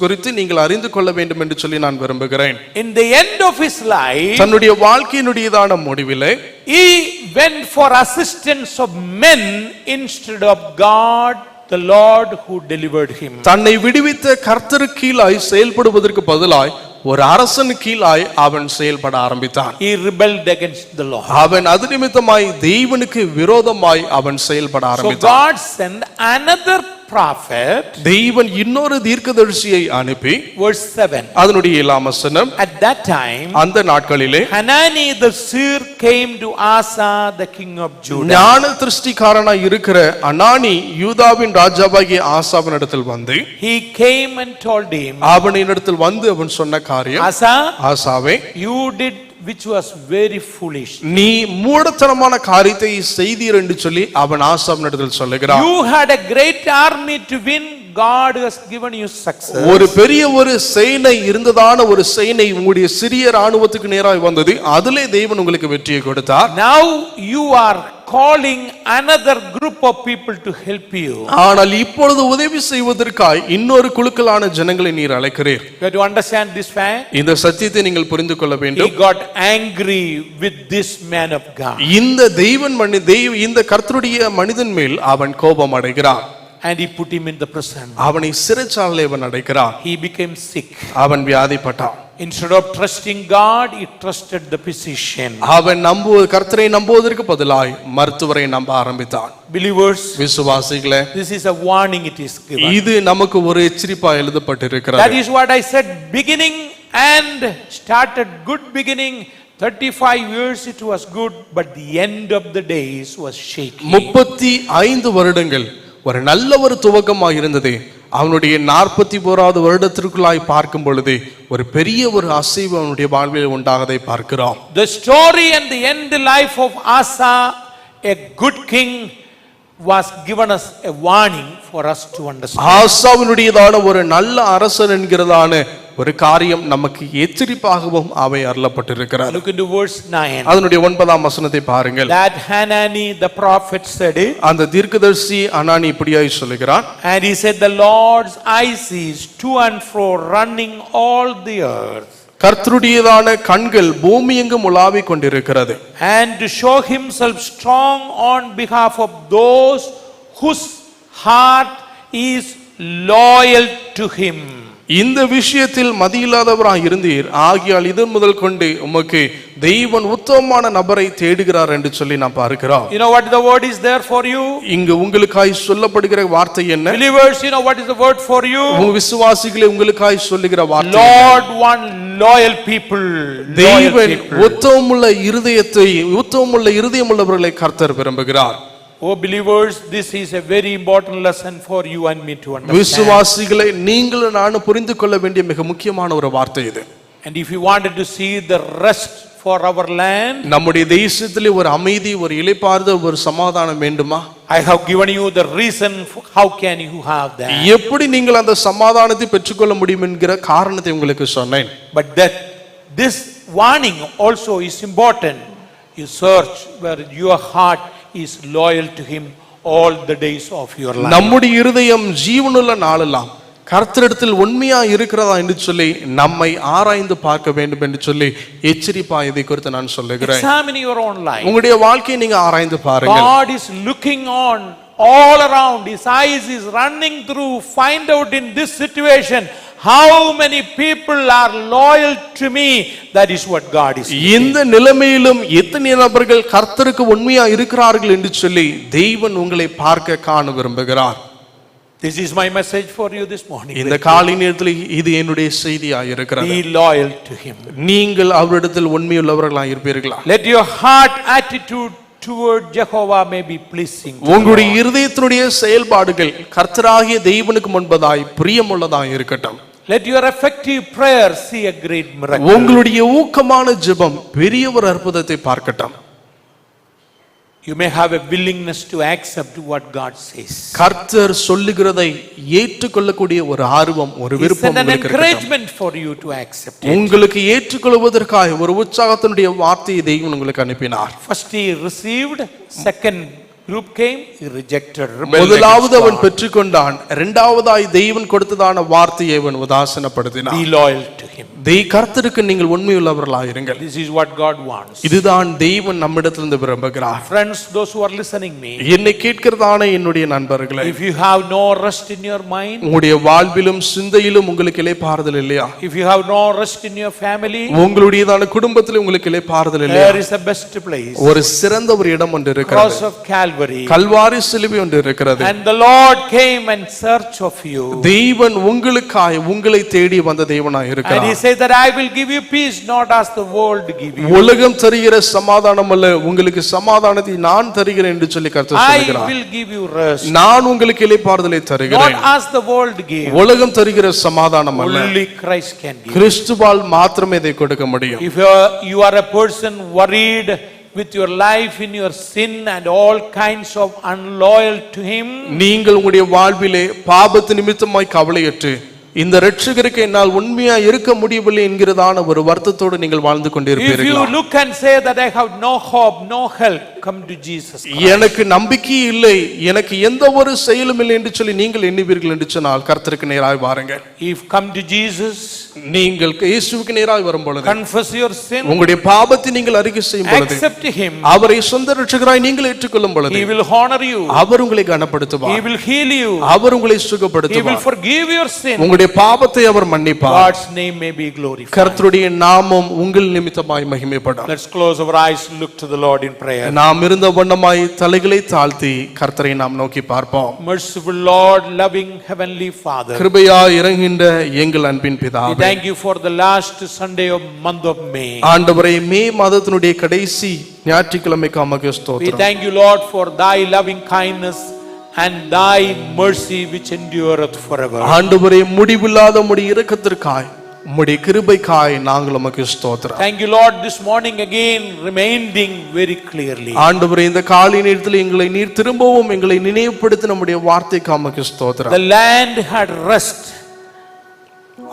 குறித்து நீங்கள் அறிந்து கொள்ள வேண்டும் என்று சொல்லி நான் விரும்புகிறேன். In the end of his life, தன்னுடைய வாழ்க்கையினுடையதான முடிவிலே he went for assistance of men instead of God, the Lord who delivered him. தன்னை விடுவித்த கர்த்தருக்கு கீழாய் செயல்படுவதற்கு பதிலாய் ஒரு அரசன் கீழாய் அவன் செயல்பட ஆரம்பித்தான். He rebelled against the Lord. அவன் அது நிமித்தமாய் தேவனுக்கு விரோதமாய் அவன் செயல்பட So ஆரம்பித்தான். God sent another prophet, தெய்வன் இன்னொரு தீர்க்கதரிசியை அனுப்பி, verse 7. அதனுடைய 7ஆம் வசனம், At that time, அந்த நாட்களிலே Hanani the seer came to Asa, the king of Judah. ஞான திருஷ்டிக்காரனாய் இருக்கிற அனானி யூதாவின் ராஜாவாகிய ஆசாவின் இடத்தில் வந்து, He came and told him, அவனிடத்தில் வந்து அவன் சொன்ன காரியம், Asa, ஆசாவே, you did which was very foolish. நீ மூடத்தனமான காரியத்தை செய்தீர் என்று சொல்லி அவன் ஆசாவின் இடத்தில் சொல்லுகிறான். You had a great army to win. God has given you success. ஒரு பெரிய ஒரு சேனை இருந்ததான ஒரு சேனை உங்களுடைய சிறிய ராணுவத்துக்கு நேராக வந்தது. அதிலே தேவன் உங்களுக்கு வெற்றியை கொடுத்தார். Now you are calling another group of people to help you. ஆனால் இப்பொழுது உதவி செய்வதற்காய் இன்னொரு குழுக்களான ஜனங்களை நீர் அழைக்கிறீர். You have to understand this fact. இந்த சத்தியத்தை நீங்கள் புரிந்து கொள்ள He வேண்டும். got angry with this man of God. இந்த இந்த கர்த்தருடைய மனிதன் மேல் அவன் கோபம் அடைகிறான். And he put him in the prison. அவனை சிறைச்சாலையிலே அவன் அடைக்கிறான். He became sick. அவன் வியாதிப்பட்டான். Instead of trusting God, he trusted the physician. அவன் கர்த்தரை நம்புவதற்கு பதிலாய் மருத்துவரை நம்ப ஆரம்பித்தான். Believers, விசுவாசிகளே, this is a warning it is given. இது நமக்கு ஒரு எச்சரிப்பா எழுதப்பட்டிருக்கிறது. That is what I said, beginning and started good beginning. 35 years it was good, but the end of the days was shaky. 35 வருடங்கள் ஒரு நல்ல ஒரு துவக்கமாக இருந்தது. அவனுடைய 41வது வருடத்திற்குள்ளாய் பார்க்கும் பொழுது ஒரு பெரிய ஒரு அசைவு அவனுடைய வாழ்வில் உண்டாகதை பார்க்கிறோம். The story and the end life of Asa, a good king, was given us a warning for us to understand. ஆசாவினுடையதான ஒரு நல்ல அரசன் என்கிறதான ஒரு காரியம் நமக்கு எச்சரிப்பாகவும் அவை அருளப்பட்டிருக்கிறது. Look into verse 9. அதனுடைய 9ஆம் வசனத்தை பாருங்கள். That Hanani the prophet said it. அந்த தீர்க்கதரிசி அனானி இப்படியாய் சொல்லுகிறான். And he said, the Lord's eyes is to and fro running all the earth. கர்த்தருடையதான கண்கள் பூமி எங்கும் உலாவிக் கொண்டிருக்கிறது. And to show himself strong on behalf of those whose heart is loyal to him. இந்த விஷயத்தில் மதியில்லாதவராய் இருந்தீர், ஆகியால் இது முதல் கொண்டு உமக்கு தெய்வன் உத்தமமான நபரை தேடுகிறார் என்று சொல்லி நாம் பார்க்கிறோம். You know what the word is there for you? இங்கு உங்களுக்காய் சொல்லப்படுகிற வார்த்தை என்ன? Believers, you know what is the word for you? உங்க விசுவாசிகளே உங்களுக்காய் சொல்லுகிற வார்த்தை, Lord want loyal people. தெய்வன் உத்தமமுள்ள இருதயமுள்ளவர்களை கர்த்தர் விரும்புகிறார். Oh believers, this is a very important lesson for you and me to understand. விசுவாசிகளே, நீங்களும் நானும் புரிந்து கொள்ள வேண்டிய மிக முக்கியமான ஒரு வார்த்தை இது. And if you wanted to see the rest for our land, நம்முடைய தேசத்திலே ஒரு அமைதி, ஒரு இளைப்பாறுதல், ஒரு சமாதானம் வேண்டுமா? I have given you the reason for how can you have that. எப்படி நீங்கள் அந்த சமாதானத்தை பெற்றுக்கொள்ள முடியும் என்கிற காரணத்தை உங்களுக்கு சொன்னேன். But that this warning also is important. You search where your heart is loyal to him all the days of your life. நம்முடைய இருதயம் ஜீவனுள்ள நாளெல்லாம் கர்த்தரிடத்தில் உண்மையா இருக்கிறதா என்று சொல்லி நம்மை ஆராய்ந்து பார்க்க வேண்டும் என்று சொல்லி எச்சரிப்பா இதை குறித்து நான் சொல்லுகிறேன். Examine your own life. உங்களுடைய வாழ்க்கையை நீங்க ஆராய்ந்து பாருங்க. God is looking on all around. His eyes is running through. Find out in this situation how many people are loyal to me. That is what God is doing. இந்த நிலைமையிலும் எத்தனை நபர்கள் கர்த்தருக்கு உண்மையா இருக்கிறார்கள் என்று சொல்லி தெய்வன் உங்களை பார்க்க காண விரும்புகிறார். This is my message for you this morning. இந்த காலை நேரத்தில் இது என்னுடைய செய்தியாக இருக்கிறது. Be loyal to him. நீங்கள் அவரிடத்தில் உண்மையுள்ளவர்களாக இருப்பீர்களா? Let your heart attitude toward Jehovah may be pleasing. உங்களுடைய இருதயத்தினுடைய செயல்பாடுகள் கர்த்தராகிய தெய்வனுக்கு முன்பதாய் பிரியமுள்ளதாய் இருக்கட்டும். Let your effective prayer see a great miracle. உங்களுடைய ஊக்கமான ஜெபம் பெரிய ஒரு அற்புதத்தை பார்க்கட்டும். You may have a willingness to accept what God says. கர்த்தர் சொல்லுகிறதை ஏற்றுக்கொள்ளக்கூடிய ஒரு ஆர்வம், ஒரு விருப்பம் It's an உங்களுக்கு இருக்கட்டும். encouragement for you to accept it. உங்களுக்கு ஏற்றுக்கொள்வதற்காக ஒரு உற்சாகத்தினுடைய வார்த்தையை தெய்வம் உங்களுக்கு அனுப்பினார். First he received, second group came, he rejected. முதலாவது அவன் பெற்றுக்கொண்டான், இரண்டாவதாய் தெய்வன் கொடுத்ததான வார்த்தையை அவன் உதாசீனப்படுத்தினான். Be loyal to him. கர்த்தருக்கு நீங்கள் உண்மையுள்ளவர்களாயிருங்கள். This is what God wants. இதுதான் தேவன் நம்மிடத்திலிருந்து விரும்புகிறார். Friends, those who are listening me, என்னை கேட்கிறதான என்னுடைய நண்பர்களே, if you have no rest in your mind, உங்களுடைய வாழ்விலும் சிந்தையிலும் உங்களுக்கு இளைப்பாறுதல் இல்லையா? if you have no rest in your family, உங்களுடையதான குடும்பத்தில் உங்களுக்கு இளைப்பாறுதல் இல்லையா? there is a best place. ஒரு சிறந்த ஒரு இடம் ஒன்று இருக்கிறது. Cross of Calvary. கல்வாரி சிலுவை ஒன்று இருக்கிறது. And the Lord came in search of you. தேவன் உங்களுக்காய் உங்களை தேடி வந்த தேவனாய் இருக்கிறார். And he says that I will give you peace, not as the world give you. உலகம் தருகிற சமாதானம் அல்ல, உங்களுக்கு சமாதானத்தை நான் தருகிறேன் என்று சொல்லி கர்த்தர் I சொல்கிறார். will give you rest, நான் உங்களுக்கு இளைப்பாறுதலை தருகிறேன். not as the world give. உலகம் தருகிற சமாதானம் அல்ல, Only Christ can give. கிறிஸ்துவால் மாத்திரமே இதை கொடுக்க முடியும். If you are a person worried with your life in your sin and all kinds of unloyal to him, நீங்கள் உங்களுடைய வாழ்விலே பாபத்து நிமித்தமாய் கவலையற்று இந்த இரட்சகருக்கு என்னால் உண்மையா இருக்க முடியவில்லை என்கிறதான ஒரு வருத்தத்தோடு நீங்கள் வாழ்ந்து if கொண்டிருப்பீர்கள். you look and say that I have no hope, no help, come to Jesus Christ. எனக்கு நம்பிக்கை இல்லை, எனக்கு எந்த ஒரு செயலும் இல்லை என்று சொல்லி நீங்கள் எண்ணுவீர்கள் என்று சொன்னால் கர்த்தருக்கு நேராய் வாருங்கள். If come to Jesus, நீங்கள் இயேசுவுக்கு நேராய் வரும் பொழுது, confess your sin, உங்களுடைய பாவத்தை நீங்கள் அறிக்கை செய்யும் பொழுது, accept him, அவரை சொந்த இரட்சகராய் நீங்கள் ஏற்றுக்கொள்ளும் பொழுது, he will honor you, அவர் உங்களை he கனப்படுத்துவார், will heal you, அவர் உங்களை he will சுகப்படுத்துவார், forgive your sin. உங்களுடைய பாவத்தை அவர் மன்னிப்பார். God's name may be glorified. கர்த்தருடைய நாமம் உங்கள் நிமித்தமாய் மகிமைப்படும். Let's close our eyes, look to the Lord in prayer. நாம் இருந்த வண்ணமாய் தலைகளை தாழ்த்தி கர்த்தரை நாம் நோக்கி பார்ப்போம். Merciful Lord, loving heavenly Father, கிருபையாய் இறங்குகின்ற எங்கள் அன்பின் we பிதாவே, thank you for the last Sunday of month of May. ஆண்டவரே, மே மாதத்தினுடைய கடைசி ஞாயிற்றுக்கிழமைக்கு உமக்கு We ஸ்தோத்திரம். thank you, Lord, for thy loving kindness and thy mercy which endureth forever. ஆண்டவரே, முடிவில்லாத உம்முடைய இரக்கத்திற்காய் உம்முடைய கிருபைக்காய் நாங்கள் உமக்கு ஸ்தோத்திரம். Thank you, Lord, this morning again reminding very clearly. ஆண்டவரே, இந்த காலை நேரத்தில் எங்களை நீர் திரும்பவும் எங்களை நினைவுபடுத்தி நம்முடைய வார்த்தைக்கு உமக்கு ஸ்தோத்திரம். The land had rest.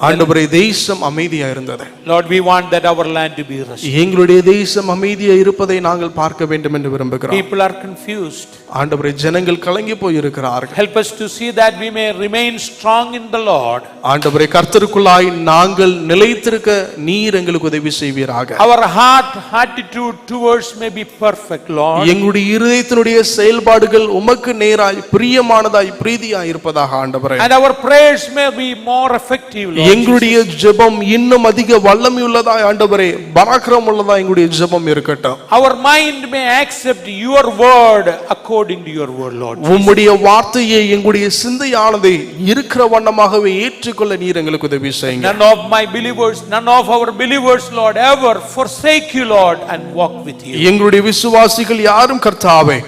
ஆண்டவரே, தேசம் அமைதியா இருந்தது. Lord, we want that our land to be rest. எங்களுடைய தேசம் அமைதியா இருப்பதை நாங்கள் பார்க்க வேண்டும் என்று விரும்புகிறோம். People are confused. ஆண்டவரே, ஜனங்கள் கலங்கி போய் இருக்கிறார்கள். Help us to see that we may remain strong in the Lord. ஆண்டவரே, கர்த்தருக்குள்ளாய் நாங்கள் நிலைத்திருக்க நீர் எங்களுக்கு உதவி செய்வீராக. Our heart attitude towards may be perfect, Lord. எங்களுடைய இருதயத்தினுடைய செயல்பாடுகள் உமக்கு நேராய் பிரியமானதாய் பிரீதியாய் இருப்பதாக ஆண்டவரே. And our prayers may be more effective, Lord. எங்களுடைய ஜெபம் இன்னும் அதிக வல்லமையுள்ளதாய் ஆண்டவரே, பராக்கிரமம் உள்ளதாய் எங்களுடைய ஜெபம் இருக்கட்டும். Our mind may accept your word according to your word, Lord. உம்முடைய வார்த்தையை எங்களுடைய சிந்தையானதை இருக்கிற வண்ணமாகவே ஏற்றுக்கொள்ள நீர் எங்களுக்கு உதவி செய்யுங்க. None of my believers, none of our believers, Lord, ever forsake you, Lord, and walk with you. எங்களுடைய விசுவாசிகள் யாரும் கர்த்தாவே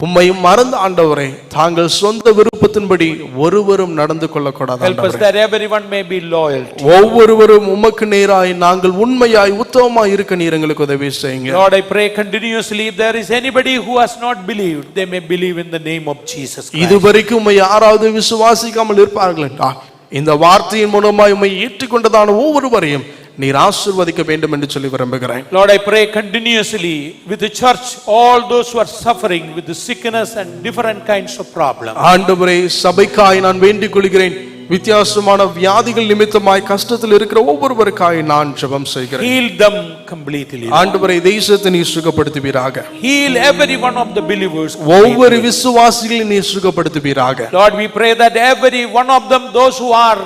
உம்மையும் மறந்த ஆண்டவரே, தாங்கள் சொந்த விருப்பத்தின்படி ஒருவரும் நடந்து கொள்ளக்கூடாது. Help us that everyone may be loyal to you. ஒவ்வொருவரும் உமக்கு நேராய் நாங்கள் உண்மையாய் உத்தமமாய் இருக்க நீர் எங்களுக்கு உதவி செய்யுங்க. Lord, I pray continuously, if there is anybody who has not believed, they may believe in the name of Jesus Christ. இதுவரைக்கும் உம்மை யாராவது விசுவாசிக்காமல் இருப்பார்கள் என்றால் இந்த வார்த்தையின் மூலமாய் உம்மை ஏற்றுக்கொண்டதான ஒவ்வொருவரையும் நீர் ஆசீர்வதிக்க வேண்டும் என்று சொல்லி விரும்புகிறேன். Lord, I pray continuously with the church, all those who are suffering with the sickness and different kinds of problems. ஆண்டவரே, சபைக்காய் நான் வேண்டிக் கொள்கிறேன். வித்தியாசமான வியாதிகள் நிமித்தமாய் கஷ்டத்தில் இருக்கிற ஒவ்வொருவருக்காய் நான் ஜெபம் செய்கிறேன். Heal them completely. ஆண்டவரே, தேசத்தை நீர் சுகப்படுத்துவீராக. Heal every one of the believers. ஒவ்வொரு விசுவாசிகளையும் நீர் சுகப்படுத்துவீராக. Lord, we pray that every one of them, those who are,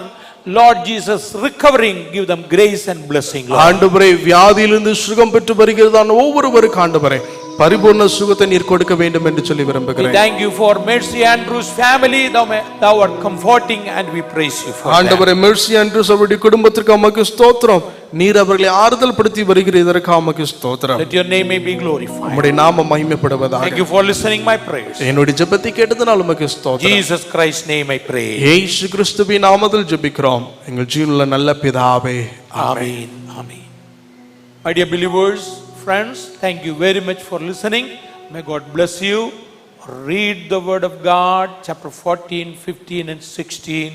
Lord Jesus, recovering, give them grace and blessing, Lord. ஆண்டவரே, வியாதியிலிருந்து சுகம் பெற்று வருகிறதான ஒவ்வொருவருக்கு ஆண்டவரே பரிபூர்ண சுகத்தை நீர் கொடுக்க வேண்டும் என்று சொல்லி We விரும்புகிறேன். thank you for Mercy Andrews family. Thou art comforting, and we praise you for that. ஆண்டவரே, மெர்சி ஆண்ட்ரூஸ் அவருடைய குடும்பத்திற்கு உமக்கு ஸ்தோத்திரம். நீர் அவர்களை ஆறுதல் படுத்தி வருகிற இதற்கு உமக்கு ஸ்தோத்திரம். Let your name may be glorified. உம்முடைய நாமம் மகிமைப்படுவதாக. Thank you for listening my prayers. என்னுடைய ஜெபத்தை கேட்டதனால் உமக்கு ஸ்தோத்திரம். Jesus Christ's name I pray. இயேசு கிறிஸ்துவின் நாமத்தில் ஜெபிக்கிறோம் எங்கள் ஜீவனுள்ள நல்ல பிதாவே. ஆமென். Amen. Amen. My dear believers, friends, thank you very much for listening. May God bless you. Read the word of God, chapter 14, 15 and 16.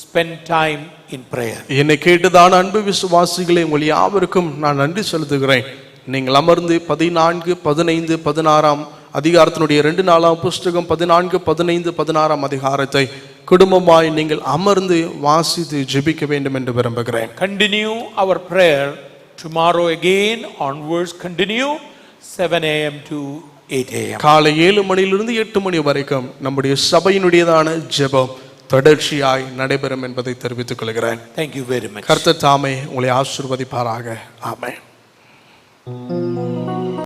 Spend time in prayer. என்னை கேட்டதான அன்பு விசுவாசிகளே, உங்கள் யாவருக்கும் நான் நன்றி செலுத்துகிறேன். நீங்கள் அமர்ந்து 14, 15, 16 அதிகாரத்தினுடைய 2 4 புஸ்தகம் 14, 15, 16 அதிகாரத்தை குடும்பமாய் நீங்கள் அமர்ந்து வாசித்து ஜெபிக்க வேண்டும் என்று விரும்புகிறேன். Continue our prayer tomorrow again onwards. Continue 7 a.m. to 8 a.m. காலை 7 மணியிலிருந்து 8 மணி வரைக்கும் நம்முடைய சபையினுடையதான ஜெபம் தொடர்ச்சியாய் நடைபெறும் என்பதை தெரிவித்துக் கொள்கிறேன். Thank you very much. கர்த்தர் தாமே உங்களை ஆசீர்வதிப்பாராக. ஆமென்.